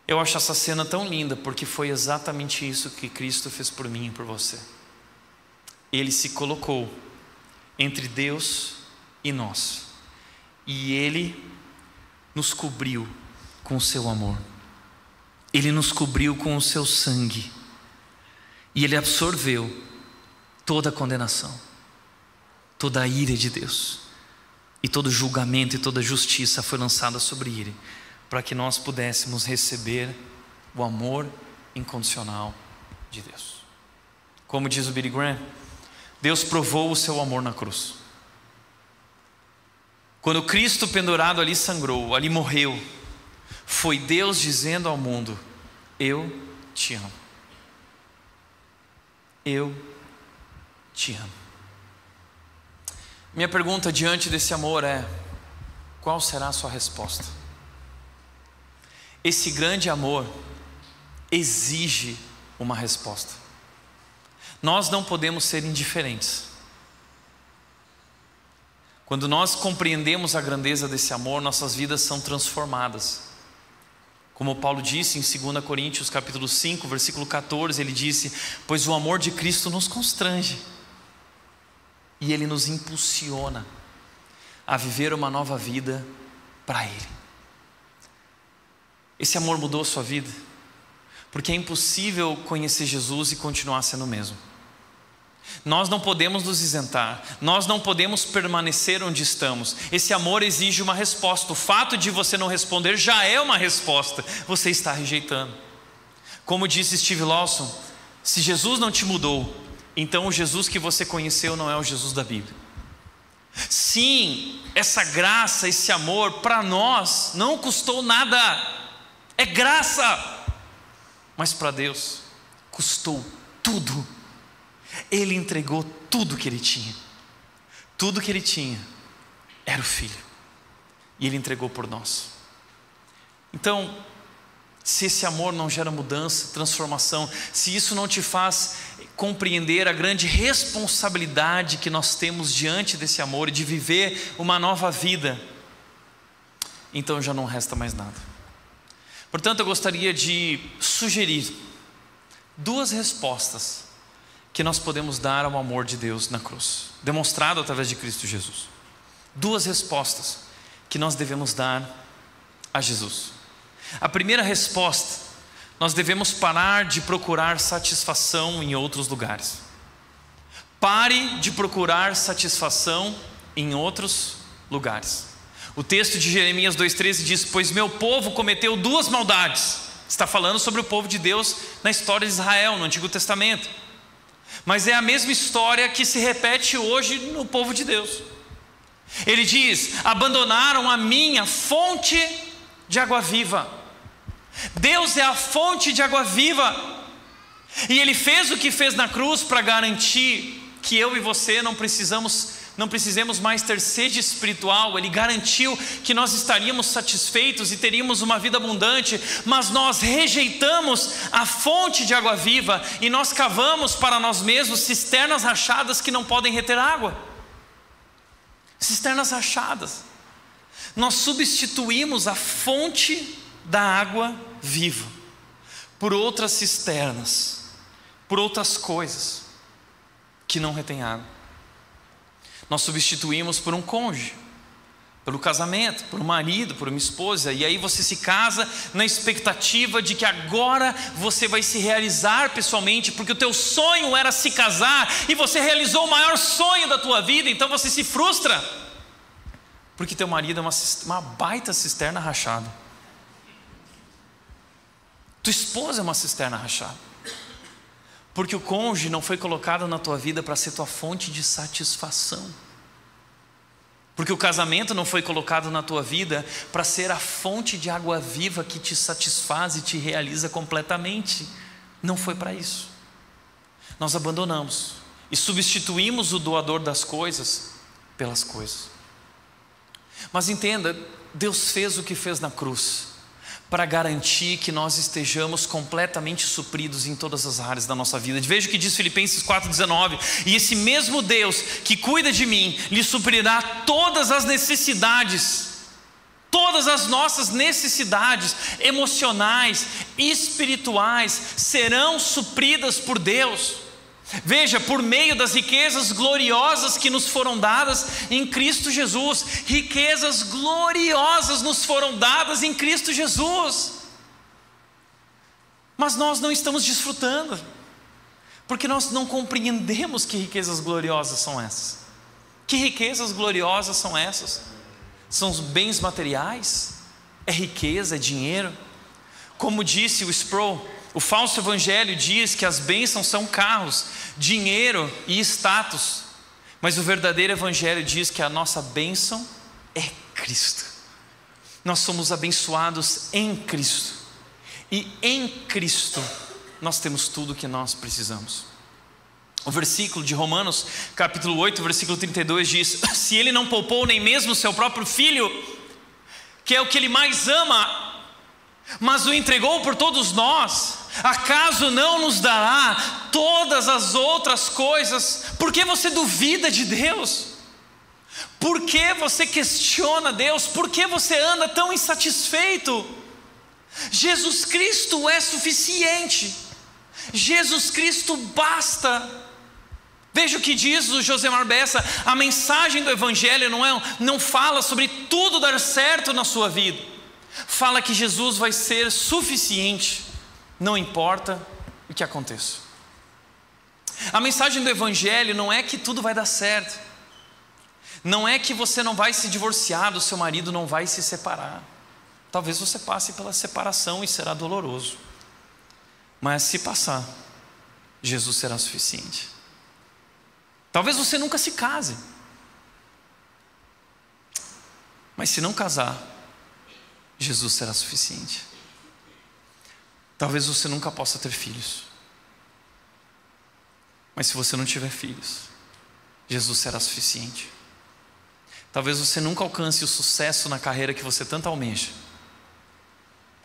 Eu acho essa cena tão linda, porque foi exatamente isso que Cristo fez por mim e por você. Ele se colocou entre Deus e nós, e Ele nos cobriu com o seu amor. Ele nos cobriu com o seu sangue, e Ele absorveu toda a condenação, toda a ira de Deus, e todo julgamento e toda justiça foi lançada sobre Ele, para que nós pudéssemos receber o amor incondicional de Deus. Como diz o Billy Graham, Deus provou o seu amor na cruz. Quando Cristo pendurado ali sangrou, ali morreu, foi Deus dizendo ao mundo: eu te amo. Eu te amo. Minha pergunta diante desse amor é: qual será a sua resposta? Esse grande amor exige uma resposta. Nós não podemos ser indiferentes. Quando nós compreendemos a grandeza desse amor, nossas vidas são transformadas. Como Paulo disse em 2 Coríntios capítulo 5, versículo 14, ele disse: pois o amor de Cristo nos constrange e ele nos impulsiona a viver uma nova vida para Ele. Esse amor mudou a sua vida? Porque é impossível conhecer Jesus e continuar sendo o mesmo. Nós não podemos nos isentar, nós não podemos permanecer onde estamos. Esse amor exige uma resposta. O fato de você não responder já é uma resposta. Você está rejeitando. Como disse Steve Lawson, se Jesus não te mudou, então o Jesus que você conheceu não é o Jesus da Bíblia. Sim, essa graça, esse amor para nós não custou nada, é graça, mas para Deus custou tudo. Ele entregou tudo que Ele tinha. Tudo que Ele tinha era o Filho, e Ele entregou por nós. Então, se esse amor não gera mudança, transformação, se isso não te faz compreender a grande responsabilidade que nós temos diante desse amor e de viver uma nova vida, então já não resta mais nada. Portanto, eu gostaria de sugerir 2 respostas que nós podemos dar ao amor de Deus na cruz, demonstrado através de Cristo Jesus. 2 respostas que nós devemos dar a Jesus. A primeira resposta: nós devemos parar de procurar satisfação em outros lugares. Pare de procurar satisfação em outros lugares. O texto de Jeremias 2,13 diz: pois meu povo cometeu 2 maldades. Está falando sobre o povo de Deus na história de Israel, no Antigo Testamento. Mas é a mesma história que se repete hoje no povo de Deus. Ele diz: abandonaram a minha fonte de água viva. Deus é a fonte de água viva, e Ele fez o que fez na cruz para garantir que eu e você não precisemos mais ter sede espiritual. Ele garantiu que nós estaríamos satisfeitos e teríamos uma vida abundante, mas nós rejeitamos a fonte de água viva e nós cavamos para nós mesmos cisternas rachadas que não podem reter água. Cisternas rachadas. Nós substituímos a fonte da água viva por outras cisternas, por outras coisas que não retêm água. Nós substituímos por um cônjuge, pelo casamento, por um marido, por uma esposa, e aí você se casa na expectativa de que agora você vai se realizar pessoalmente, porque o teu sonho era se casar e você realizou o maior sonho da tua vida, então você se frustra porque teu marido é uma baita cisterna rachada. Tua esposa é uma cisterna rachada, porque o cônjuge não foi colocado na tua vida para ser tua fonte de satisfação, porque o casamento não foi colocado na tua vida para ser a fonte de água viva que te satisfaz e te realiza completamente. Não foi para isso. Nós abandonamos e substituímos o doador das coisas pelas coisas. Mas entenda, Deus fez o que fez na cruz para garantir que nós estejamos completamente supridos em todas as áreas da nossa vida. Veja o que diz Filipenses 4,19: e esse mesmo Deus que cuida de mim, lhe suprirá todas as necessidades, todas as nossas necessidades emocionais, espirituais, serão supridas por Deus. Veja, por meio das riquezas gloriosas que nos foram dadas em Cristo Jesus. Riquezas gloriosas nos foram dadas em Cristo Jesus. Mas nós não estamos desfrutando, porque nós não compreendemos que riquezas gloriosas são essas. Que riquezas gloriosas são essas? São os bens materiais? É riqueza, é dinheiro? Como disse o Sproul, o falso evangelho diz que as bênçãos são carros, dinheiro e status, mas o verdadeiro evangelho diz que a nossa bênção é Cristo. Nós somos abençoados em Cristo, e em Cristo nós temos tudo o que nós precisamos. O versículo de Romanos capítulo 8, versículo 32 diz: se Ele não poupou nem mesmo o seu próprio Filho, que é o que Ele mais ama, mas o entregou por todos nós, acaso não nos dará todas as outras coisas? Por que você duvida de Deus? Por que você questiona Deus? Por que você anda tão insatisfeito? Jesus Cristo é suficiente. Jesus Cristo basta. Veja o que diz o Josemar Bessa: a mensagem do Evangelho não fala sobre tudo dar certo na sua vida. Fala que Jesus vai ser suficiente, não importa o que aconteça. A mensagem do Evangelho não é que tudo vai dar certo. Não é que você não vai se divorciar do seu marido, não vai se separar. Talvez você passe pela separação e será doloroso. Mas se passar, Jesus será suficiente. Talvez você nunca se case. Mas se não casar, Jesus será suficiente. Talvez você nunca possa ter filhos. Mas se você não tiver filhos, Jesus será suficiente. Talvez você nunca alcance o sucesso na carreira que você tanto almeja.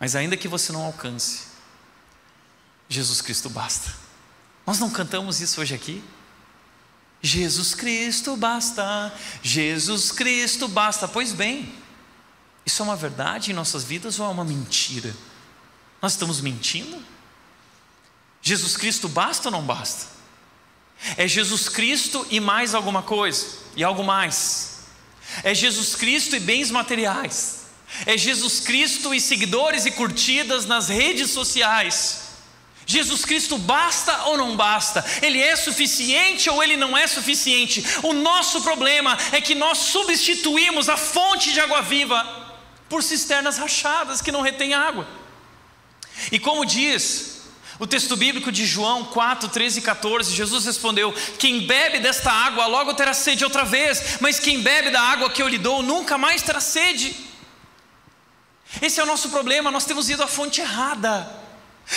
Mas ainda que você não alcance, Jesus Cristo basta. Nós não cantamos isso hoje aqui? Jesus Cristo basta, Jesus Cristo basta. Pois bem, isso é uma verdade em nossas vidas ou é uma mentira? Nós estamos mentindo? Jesus Cristo basta ou não basta? É Jesus Cristo e mais alguma coisa, e algo mais. É Jesus Cristo e bens materiais. É Jesus Cristo e seguidores e curtidas nas redes sociais. Jesus Cristo basta ou não basta? Ele é suficiente ou ele não é suficiente? O nosso problema é que nós substituímos a fonte de água viva por cisternas rachadas que não retêm água. E como diz o texto bíblico de João 4, 13 e 14, Jesus respondeu: quem bebe desta água logo terá sede outra vez, mas quem bebe da água que eu lhe dou nunca mais terá sede. Esse é o nosso problema, nós temos ido à fonte errada.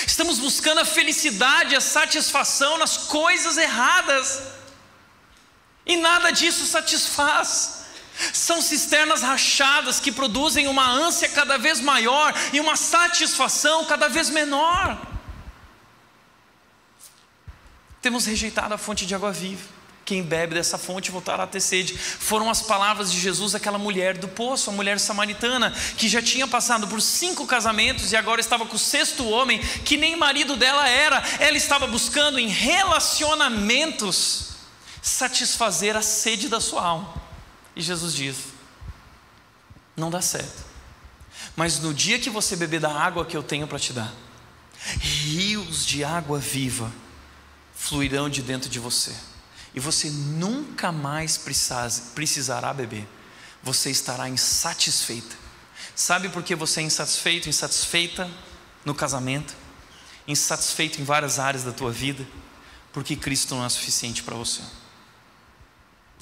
Estamos buscando a felicidade, a satisfação nas coisas erradas, e nada disso satisfaz. São cisternas rachadas que produzem uma ânsia cada vez maior e uma satisfação cada vez menor. Temos rejeitado a fonte de água viva. Quem bebe dessa fonte voltará a ter sede. Foram as palavras de Jesus àquela mulher do poço, a mulher samaritana, que já tinha passado por 5 casamentos e agora estava com o 6º homem, que nem marido dela era. Ela estava buscando em relacionamentos satisfazer a sede da sua alma. E Jesus diz: não dá certo, mas no dia que você beber da água que eu tenho para te dar, rios de água viva fluirão de dentro de você, e você nunca mais precisará beber. Você estará insatisfeita. Sabe por que você é insatisfeito, insatisfeita no casamento, insatisfeito em várias áreas da tua vida? Porque Cristo não é suficiente para você.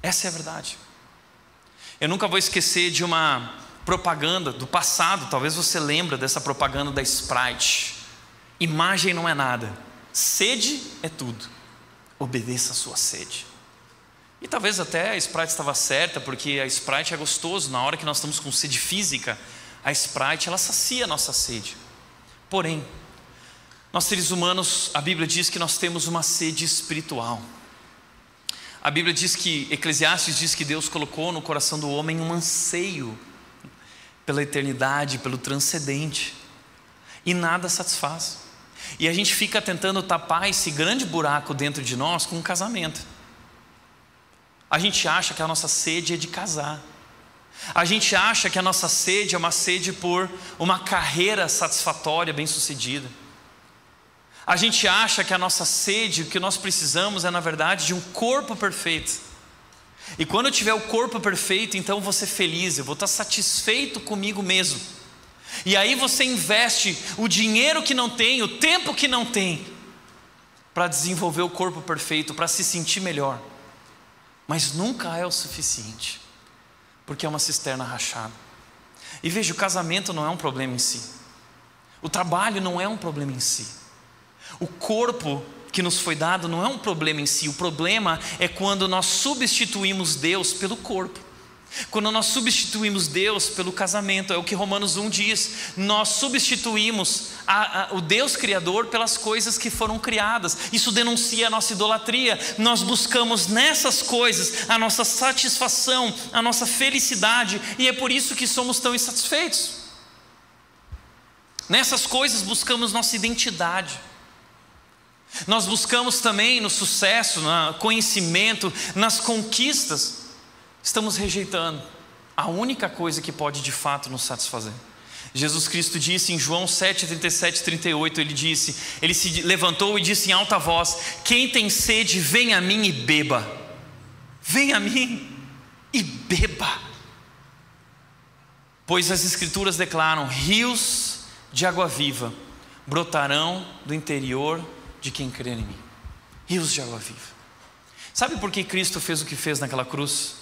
Essa é a verdade. Eu nunca vou esquecer de uma propaganda do passado. Talvez você lembre dessa propaganda da Sprite. Imagem não é nada, sede é tudo. Obedeça a sua sede. E talvez até a Sprite estava certa, porque a Sprite é gostoso. Na hora que nós estamos com sede física, a Sprite ela sacia a nossa sede. Porém, nós seres humanos, a Bíblia diz que nós temos uma sede espiritual. A Bíblia diz que, Eclesiastes diz que Deus colocou no coração do homem um anseio pela eternidade, pelo transcendente, e nada satisfaz. E a gente fica tentando tapar esse grande buraco dentro de nós com um casamento. A gente acha que a nossa sede é de casar. A gente acha que a nossa sede é uma sede por uma carreira satisfatória, bem-sucedida. A gente acha que a nossa sede, o que nós precisamos é na verdade de um corpo perfeito. E quando eu tiver o corpo perfeito, então eu vou ser feliz, eu vou estar satisfeito comigo mesmo. E aí você investe o dinheiro que não tem, o tempo que não tem, para desenvolver o corpo perfeito, para se sentir melhor. Mas nunca é o suficiente, porque é uma cisterna rachada. E veja, o casamento não é um problema em si. O trabalho não é um problema em si. O corpo que nos foi dado não é um problema em si. O problema é quando nós substituímos Deus pelo corpo. Quando nós substituímos Deus pelo casamento, é o que Romanos 1 diz, nós substituímos o Deus Criador pelas coisas que foram criadas. Isso denuncia a nossa idolatria. Nós buscamos nessas coisas a nossa satisfação, a nossa felicidade, e é por isso que somos tão insatisfeitos. Nessas coisas buscamos nossa identidade. Nós buscamos também no sucesso, no conhecimento, nas conquistas. Estamos rejeitando a única coisa que pode de fato nos satisfazer. Jesus Cristo disse em João 7, 37 e 38, ele se levantou e disse em alta voz: quem tem sede, vem a mim e beba. Vem a mim e beba. Pois as Escrituras declaram: rios de água viva brotarão do interior de quem crer em mim. Rios de água viva. Sabe por que Cristo fez o que fez naquela cruz?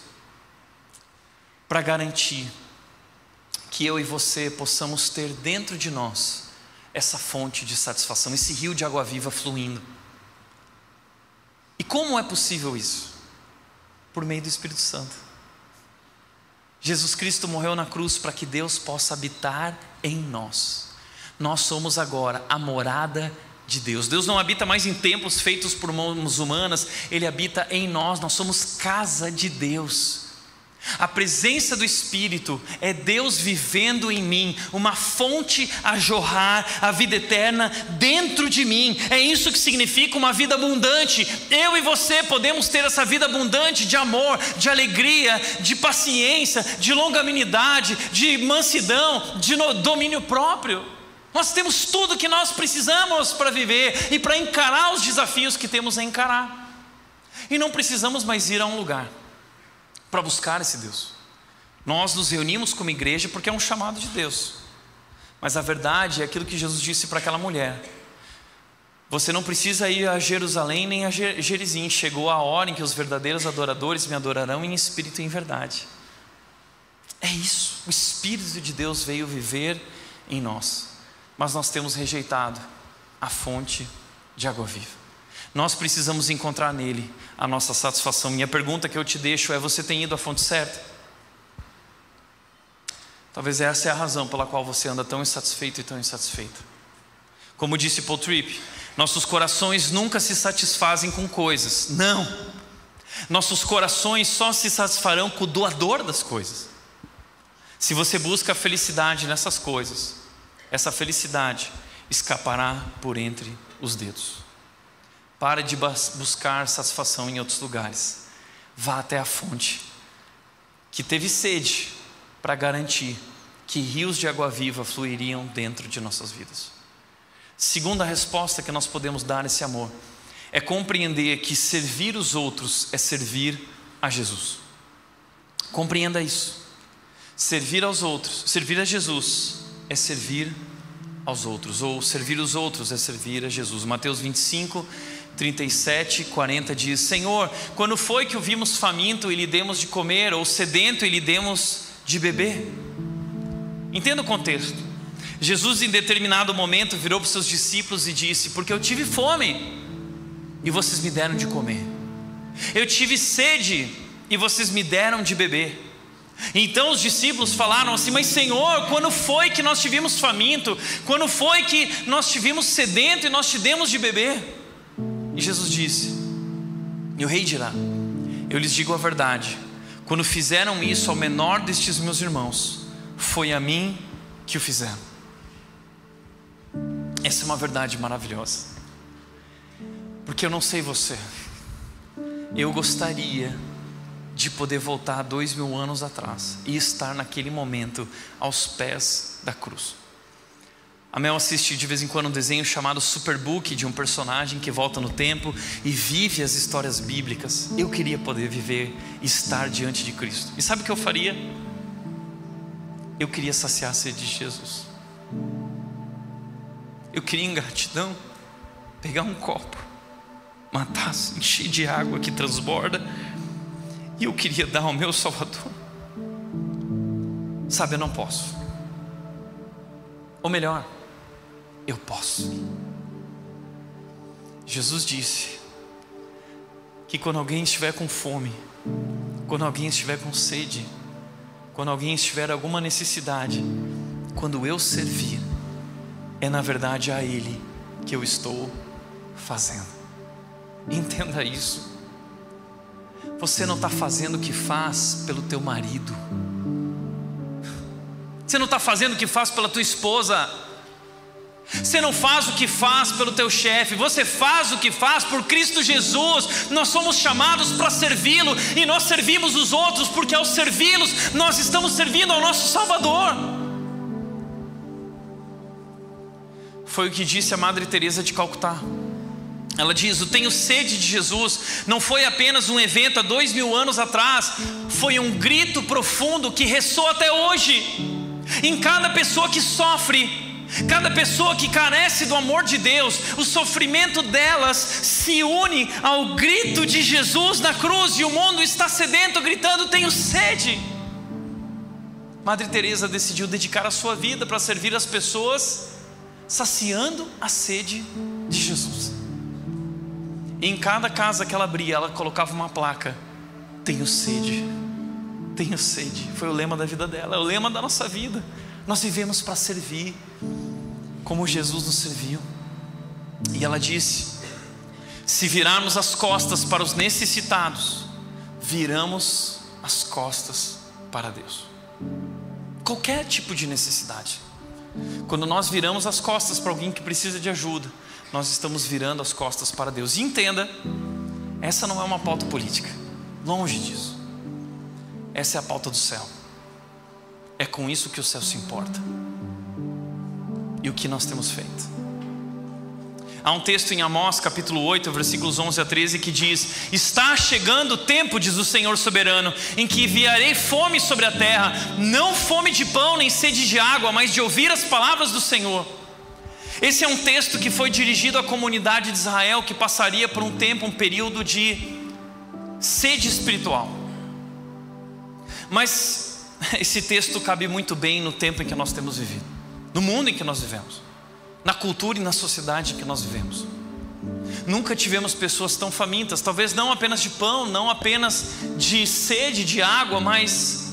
Para garantir que eu e você possamos ter dentro de nós essa fonte de satisfação, esse rio de água viva fluindo. E como é possível isso? Por meio do Espírito Santo. Jesus Cristo morreu na cruz para que Deus possa habitar em nós. Nós somos agora a morada de Deus. Deus não habita mais em templos feitos por mãos humanas, Ele habita em nós. Nós somos casa de Deus. A presença do Espírito é Deus vivendo em mim, uma fonte a jorrar a vida eterna dentro de mim. É isso que significa uma vida abundante. Eu e você podemos ter essa vida abundante de amor, de alegria, de paciência, de longanimidade, de mansidão, de domínio próprio. Nós temos tudo que nós precisamos para viver e para encarar os desafios que temos a encarar. E não precisamos mais ir a um lugar para buscar esse Deus. Nós nos reunimos como igreja porque é um chamado de Deus. Mas a verdade é aquilo que Jesus disse para aquela mulher: você não precisa ir a Jerusalém nem a Gerizim. Chegou a hora em que os verdadeiros adoradores me adorarão em espírito e em verdade. É isso. O Espírito de Deus veio viver em nós. Mas nós temos rejeitado a fonte de água viva. Nós precisamos encontrar nele a nossa satisfação. Minha pergunta que eu te deixo é: você tem ido à fonte certa? Talvez essa é a razão pela qual você anda tão insatisfeito e tão insatisfeita. Como disse Paul Tripp, nossos corações nunca se satisfazem com coisas. Não. Nossos corações só se satisfarão com o doador das coisas. Se você busca a felicidade nessas coisas, essa felicidade escapará por entre os dedos. Pare de buscar satisfação em outros lugares. Vá até a fonte que teve sede para garantir que rios de água viva fluiriam dentro de nossas vidas. Segunda resposta que nós podemos dar a esse amor é compreender que servir os outros é servir a Jesus. Compreenda isso. Servir aos outros, servir a Jesus é servir aos outros, ou servir os outros é servir a Jesus. Mateus 25, 37, 40 diz: Senhor, quando foi que o vimos faminto e lhe demos de comer, ou sedento e lhe demos de beber? Entenda o contexto. Jesus em determinado momento virou para os seus discípulos e disse: porque eu tive fome e vocês me deram de comer, eu tive sede e vocês me deram de beber. Então os discípulos falaram assim: mas Senhor, quando foi que nós te vimos faminto? Quando foi que nós te vimos sedento e nós te demos de beber? E Jesus disse, e o rei dirá: eu lhes digo a verdade, quando fizeram isso ao menor destes meus irmãos, foi a mim que o fizeram. Essa é uma verdade maravilhosa. Porque eu não sei você, eu gostaria de poder voltar 2000 anos atrás e estar naquele momento aos pés da cruz. A Mel assiste de vez em quando um desenho chamado Superbook, de um personagem que volta no tempo e vive as histórias bíblicas. Eu queria poder viver e estar diante de Cristo. E sabe o que eu faria? Eu queria saciar a sede de Jesus. Eu queria, em gratidão, pegar um copo, uma taça, encher de água que transborda, e eu queria dar ao meu Salvador. Sabe, eu não posso. Ou melhor, eu posso. Jesus disse que quando alguém estiver com fome, quando alguém estiver com sede, quando alguém estiver alguma necessidade, quando eu servir, é na verdade a Ele que eu estou fazendo. Entenda isso. Você não está fazendo o que faz pelo teu marido. Você não está fazendo o que faz pela tua esposa. Você não faz o que faz pelo teu chefe. Você faz o que faz por Cristo Jesus. Nós somos chamados para servi-lo, e nós servimos os outros, porque ao servi-los nós estamos servindo ao nosso Salvador. Foi o que disse a Madre Teresa de Calcutá. Ela diz: eu tenho sede de Jesus. Não foi apenas um evento há 2000 anos atrás, foi um grito profundo que ressoa até hoje em cada pessoa que sofre, cada pessoa que carece do amor de Deus. O sofrimento delas se une ao grito de Jesus na cruz, e o mundo está sedento, gritando: tenho sede. Madre Teresa decidiu dedicar a sua vida para servir as pessoas, saciando a sede de Jesus. E em cada casa que ela abria, ela colocava uma placa: tenho sede, tenho sede. Foi o lema da vida dela, é o lema da nossa vida. Nós vivemos para servir, como Jesus nos serviu. E ela disse: se virarmos as costas para os necessitados, viramos as costas para Deus. Qualquer tipo de necessidade. Quando nós viramos as costas para alguém que precisa de ajuda, nós estamos virando as costas para Deus. E entenda, essa não é uma pauta política, longe disso. Essa é a pauta do céu. É com isso que o céu se importa. E o que nós temos feito? Há um texto em Amós capítulo 8, versículos 11 a 13, que diz: está chegando o tempo, diz o Senhor soberano, em que enviarei fome sobre a terra, não fome de pão nem sede de água, mas de ouvir as palavras do Senhor. Esse é um texto que foi dirigido à comunidade de Israel, que passaria por um tempo, um período de sede espiritual. Mas esse texto cabe muito bem no tempo em que nós temos vivido, no mundo em que nós vivemos, na cultura e na sociedade em que nós vivemos. Nunca tivemos pessoas tão famintas, talvez não apenas de pão, não apenas de sede de água, mas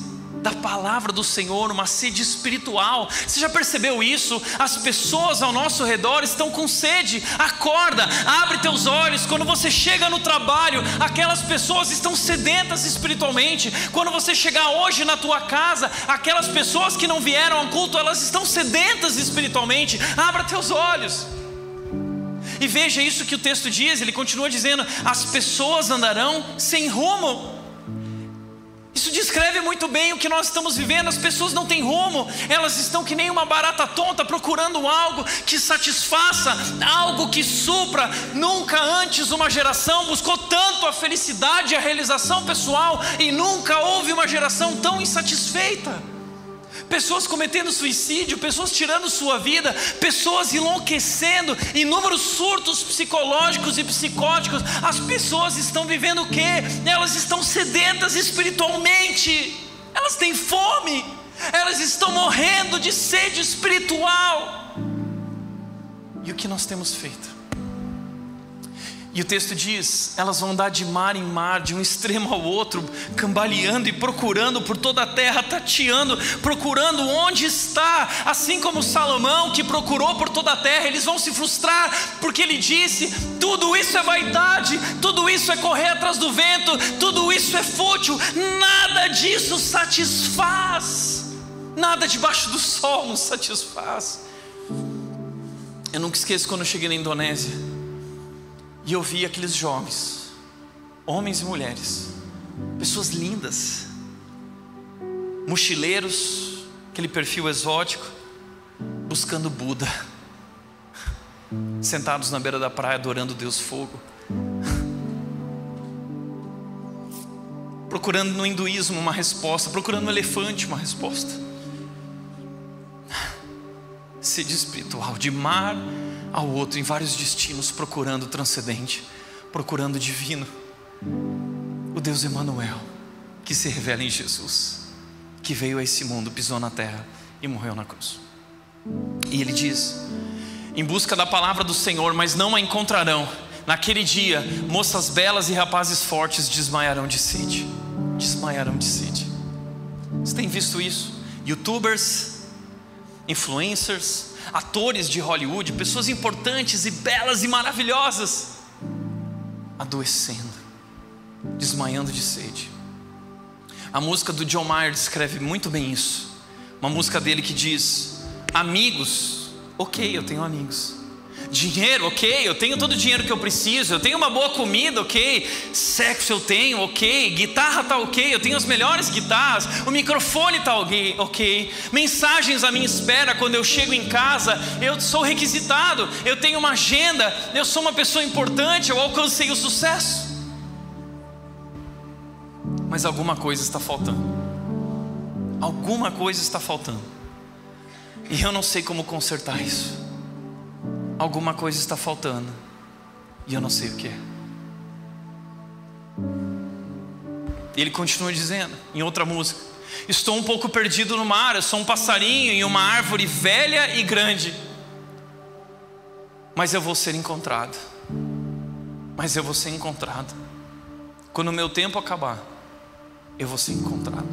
da palavra do Senhor, uma sede espiritual. Você já percebeu isso? As pessoas ao nosso redor estão com sede. Acorda, abre teus olhos. Quando você chega no trabalho, aquelas pessoas estão sedentas espiritualmente. Quando você chegar hoje na tua casa, aquelas pessoas que não vieram ao culto, elas estão sedentas espiritualmente. Abra teus olhos e veja isso que o texto diz. Ele continua dizendo: as pessoas andarão sem rumo. Isso descreve muito bem o que nós estamos vivendo. As pessoas não têm rumo, elas estão que nem uma barata tonta, procurando algo que satisfaça, algo que supra. Nunca antes uma geração buscou tanto a felicidade e a realização pessoal, e nunca houve uma geração tão insatisfeita. Pessoas cometendo suicídio, pessoas tirando sua vida, pessoas enlouquecendo, inúmeros surtos psicológicos e psicóticos. As pessoas estão vivendo o quê? Elas estão sedentas espiritualmente, elas têm fome, elas estão morrendo de sede espiritual. E o que nós temos feito? E o texto diz: elas vão andar de mar em mar, de um extremo ao outro, cambaleando e procurando por toda a terra, tateando, procurando onde está. Assim como Salomão, que procurou por toda a terra. Eles vão se frustrar, porque ele disse: tudo isso é vaidade, tudo isso é correr atrás do vento, tudo isso é fútil, nada disso satisfaz, nada debaixo do sol nos satisfaz. Eu nunca esqueço quando eu cheguei na Indonésia e eu vi aqueles jovens, homens e mulheres, pessoas lindas, mochileiros, aquele perfil exótico, buscando Buda, sentados na beira da praia adorando Deus Fogo, procurando no hinduísmo uma resposta, procurando no elefante uma resposta. Sede espiritual, de mar ao outro, em vários destinos, procurando o transcendente, procurando o divino, o Deus Emanuel, que se revela em Jesus, que veio a esse mundo, pisou na terra e morreu na cruz. E ele diz: em busca da palavra do Senhor, mas não a encontrarão. Naquele dia, moças belas e rapazes fortes desmaiarão de sede. Desmaiarão de sede. Você tem visto isso? YouTubers, influencers, atores de Hollywood, pessoas importantes e belas e maravilhosas, adoecendo, desmaiando de sede. A música do John Mayer descreve muito bem isso. Uma música dele que diz: amigos, ok, eu tenho amigos. Dinheiro, ok, eu tenho todo o dinheiro que eu preciso. Eu tenho uma boa comida, ok. Sexo eu tenho, ok. Guitarra tá ok, eu tenho as melhores guitarras. O microfone tá ok. Mensagens à minha espera quando eu chego em casa. Eu sou requisitado, eu tenho uma agenda. Eu sou uma pessoa importante, eu alcancei o sucesso. Mas alguma coisa está faltando. Alguma coisa está faltando. E eu não sei como consertar isso. Alguma coisa está faltando e eu não sei o que é. E ele continua dizendo em outra música: estou um pouco perdido no mar, eu sou um passarinho em uma árvore velha e grande, mas eu vou ser encontrado. Mas eu vou ser encontrado. Quando o meu tempo acabar, eu vou ser encontrado.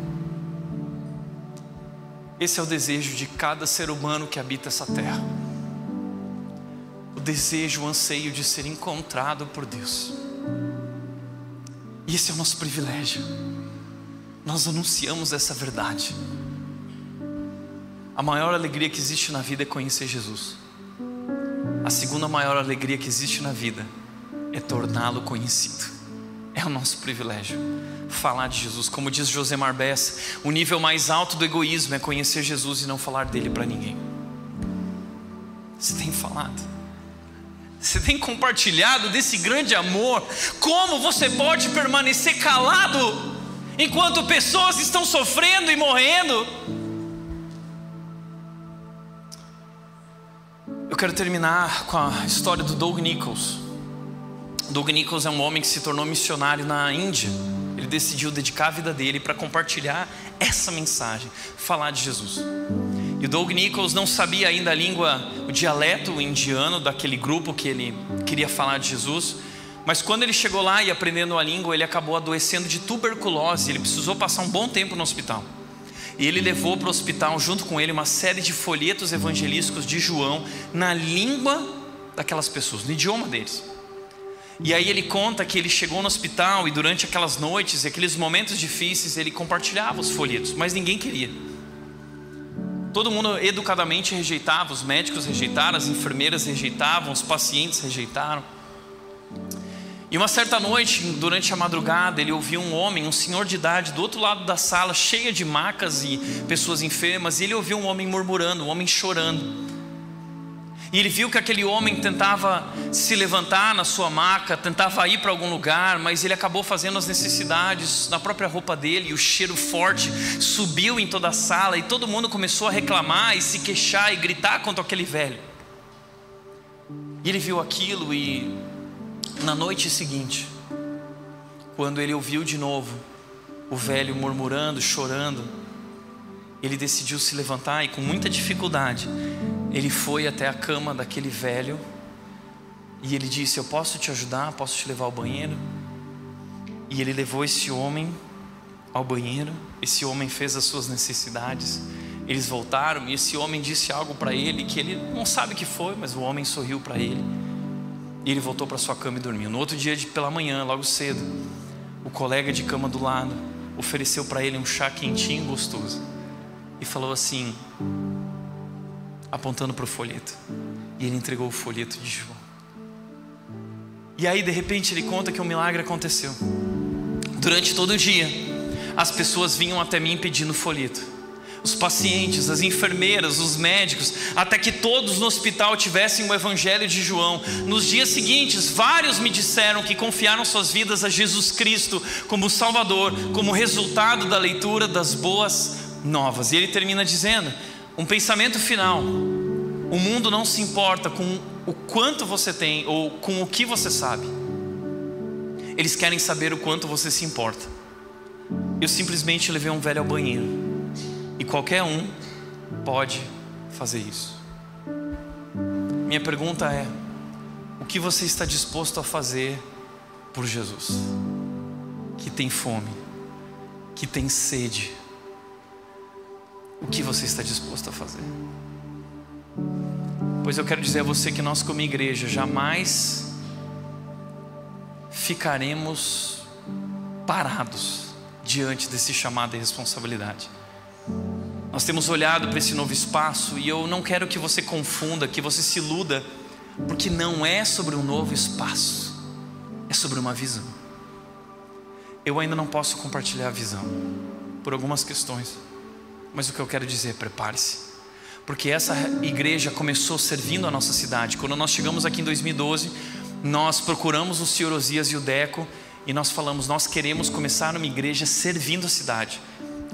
Esse é o desejo de cada ser humano que habita essa terra. O desejo, o anseio de ser encontrado por Deus. E esse é o nosso privilégio. Nós anunciamos essa verdade. A maior alegria que existe na vida é conhecer Jesus. A segunda maior alegria que existe na vida é torná-lo conhecido. É o nosso privilégio falar de Jesus. Como diz Josemar Bessa, o nível mais alto do egoísmo é conhecer Jesus e não falar dele para ninguém. Você tem falado? Você tem compartilhado desse grande amor? Como você pode permanecer calado enquanto pessoas estão sofrendo e morrendo? Eu quero terminar com a história do Doug Nichols. Doug Nichols é um homem que se tornou missionário na Índia. Ele decidiu dedicar a vida dele para compartilhar essa mensagem, falar de Jesus. E o Doug Nichols não sabia ainda a língua, o dialeto indiano daquele grupo que ele queria falar de Jesus. Mas quando ele chegou lá e aprendendo a língua, ele acabou adoecendo de tuberculose. Ele precisou passar um bom tempo no hospital. E ele levou para o hospital junto com ele uma série de folhetos evangelísticos de João na língua daquelas pessoas, no idioma deles. E aí ele conta que ele chegou no hospital e durante aquelas noites e aqueles momentos difíceis ele compartilhava os folhetos, mas ninguém queria. Todo mundo educadamente rejeitava, os médicos rejeitaram, as enfermeiras rejeitavam, os pacientes rejeitaram. E uma certa noite, durante a madrugada, ele ouviu um homem, um senhor de idade, do outro lado da sala, cheia de macas e pessoas enfermas, e ele ouviu um homem murmurando, um homem chorando. E ele viu que aquele homem tentava se levantar na sua maca, tentava ir para algum lugar, mas ele acabou fazendo as necessidades na própria roupa dele, e o cheiro forte subiu em toda a sala, e todo mundo começou a reclamar e se queixar e gritar contra aquele velho. E ele viu aquilo e na noite seguinte, quando ele ouviu de novo o velho murmurando, chorando, ele decidiu se levantar e com muita dificuldade ele foi até a cama daquele velho e ele disse: eu posso te ajudar? Posso te levar ao banheiro? E ele levou esse homem ao banheiro. Esse homem fez as suas necessidades. Eles voltaram e esse homem disse algo para ele que ele não sabe o que foi, mas o homem sorriu para ele. E ele voltou para sua cama e dormiu. No outro dia pela manhã, logo cedo, o colega de cama do lado ofereceu para ele um chá quentinho e gostoso e falou assim, apontando para o folheto, e ele entregou o folheto de João. E aí de repente ele conta que um milagre aconteceu. Durante todo o dia as pessoas vinham até mim pedindo folheto, os pacientes, as enfermeiras, os médicos, até que todos no hospital tivessem o evangelho de João. Nos dias seguintes, vários me disseram que confiaram suas vidas a Jesus Cristo como Salvador, como resultado da leitura das boas novas. E ele termina dizendo um pensamento final: o mundo não se importa com o quanto você tem ou com o que você sabe, eles querem saber o quanto você se importa. Eu simplesmente levei um velho ao banheiro e qualquer um pode fazer isso. Minha pergunta é: o que você está disposto a fazer por Jesus, que tem fome, que tem sede, o que você está disposto a fazer? Pois eu quero dizer a você que nós, como igreja, jamais ficaremos parados diante desse chamado e responsabilidade. Nós temos olhado para esse novo espaço e eu não quero que você confunda, que você se iluda, porque não é sobre um novo espaço, é sobre uma visão. Eu ainda não posso compartilhar a visão por algumas questões, mas o que eu quero dizer é: prepare-se, porque essa igreja começou servindo a nossa cidade. Quando nós chegamos aqui em 2012, nós procuramos o Senhor Osias e o Deco e nós falamos: nós queremos começar uma igreja servindo a cidade.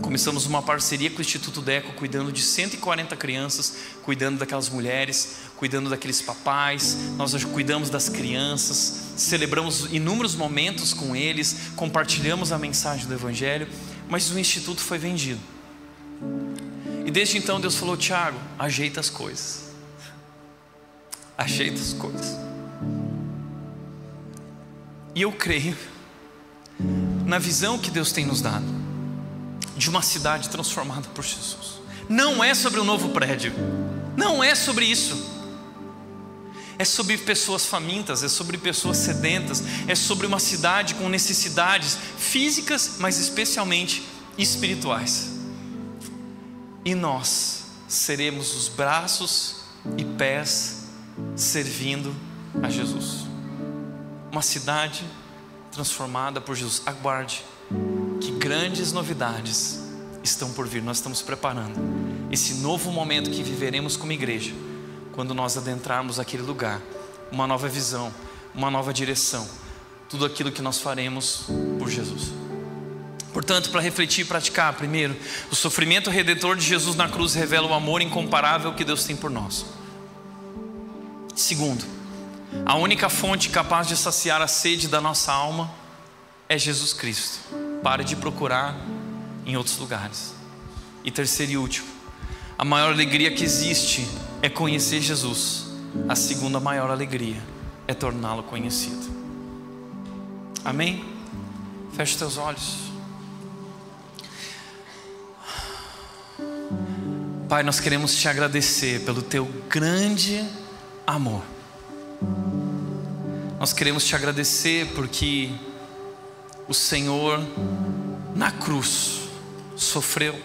Começamos uma parceria com o Instituto Deco, cuidando de 140 crianças, cuidando daquelas mulheres, cuidando daqueles papais. Nós cuidamos das crianças, celebramos inúmeros momentos com eles, compartilhamos a mensagem do Evangelho, mas o Instituto foi vendido. E desde então Deus falou: Tiago, ajeita as coisas. Ajeita as coisas. E eu creio na visão que Deus tem nos dado de uma cidade transformada por Jesus. Não é sobre um novo prédio, não é sobre isso. É sobre pessoas famintas, é sobre pessoas sedentas, é sobre uma cidade com necessidades físicas, mas especialmente espirituais. E nós seremos os braços e pés servindo a Jesus. Uma cidade transformada por Jesus. Aguarde, que grandes novidades estão por vir. Nós estamos preparando esse novo momento que viveremos como igreja, quando nós adentrarmos aquele lugar. Uma nova visão, uma nova direção, tudo aquilo que nós faremos por Jesus. Portanto, para refletir e praticar: primeiro, o sofrimento redentor de Jesus na cruz revela o amor incomparável que Deus tem por nós. Segundo, a única fonte capaz de saciar a sede da nossa alma é Jesus Cristo. Pare de procurar em outros lugares. E terceiro e último, a maior alegria que existe é conhecer Jesus. A segunda maior alegria é torná-lo conhecido. Amém? Feche teus olhos. Pai, nós queremos te agradecer pelo teu grande amor. Nós queremos te agradecer porque o Senhor na cruz sofreu,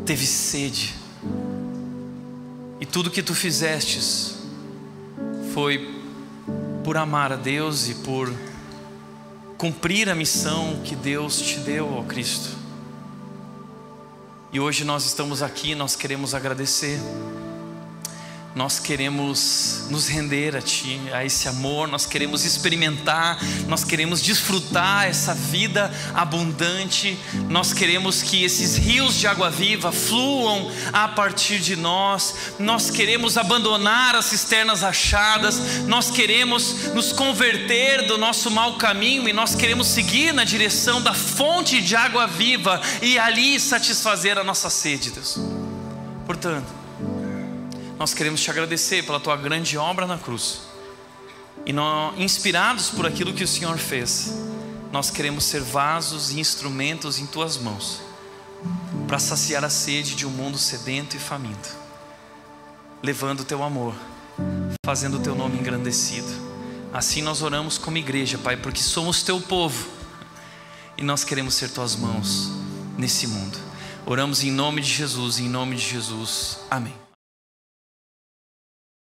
teve sede, e tudo que tu fizestes foi por amar a Deus e por cumprir a missão que Deus te deu, ó Cristo. E hoje nós estamos aqui, nós queremos agradecer. Nós queremos nos render a Ti, a esse amor. Nós queremos experimentar, nós queremos desfrutar essa vida abundante. Nós queremos que esses rios de água viva fluam a partir de nós. Nós queremos abandonar as cisternas rachadas. Nós queremos nos converter do nosso mau caminho e nós queremos seguir na direção da fonte de água viva e ali satisfazer a nossa sede, Deus. Portanto, nós queremos te agradecer pela tua grande obra na cruz. E nós, inspirados por aquilo que o Senhor fez, nós queremos ser vasos e instrumentos em tuas mãos, para saciar a sede de um mundo sedento e faminto, levando o teu amor, fazendo o teu nome engrandecido. Assim nós oramos como igreja, Pai, porque somos teu povo e nós queremos ser tuas mãos nesse mundo. Oramos em nome de Jesus, em nome de Jesus. Amém.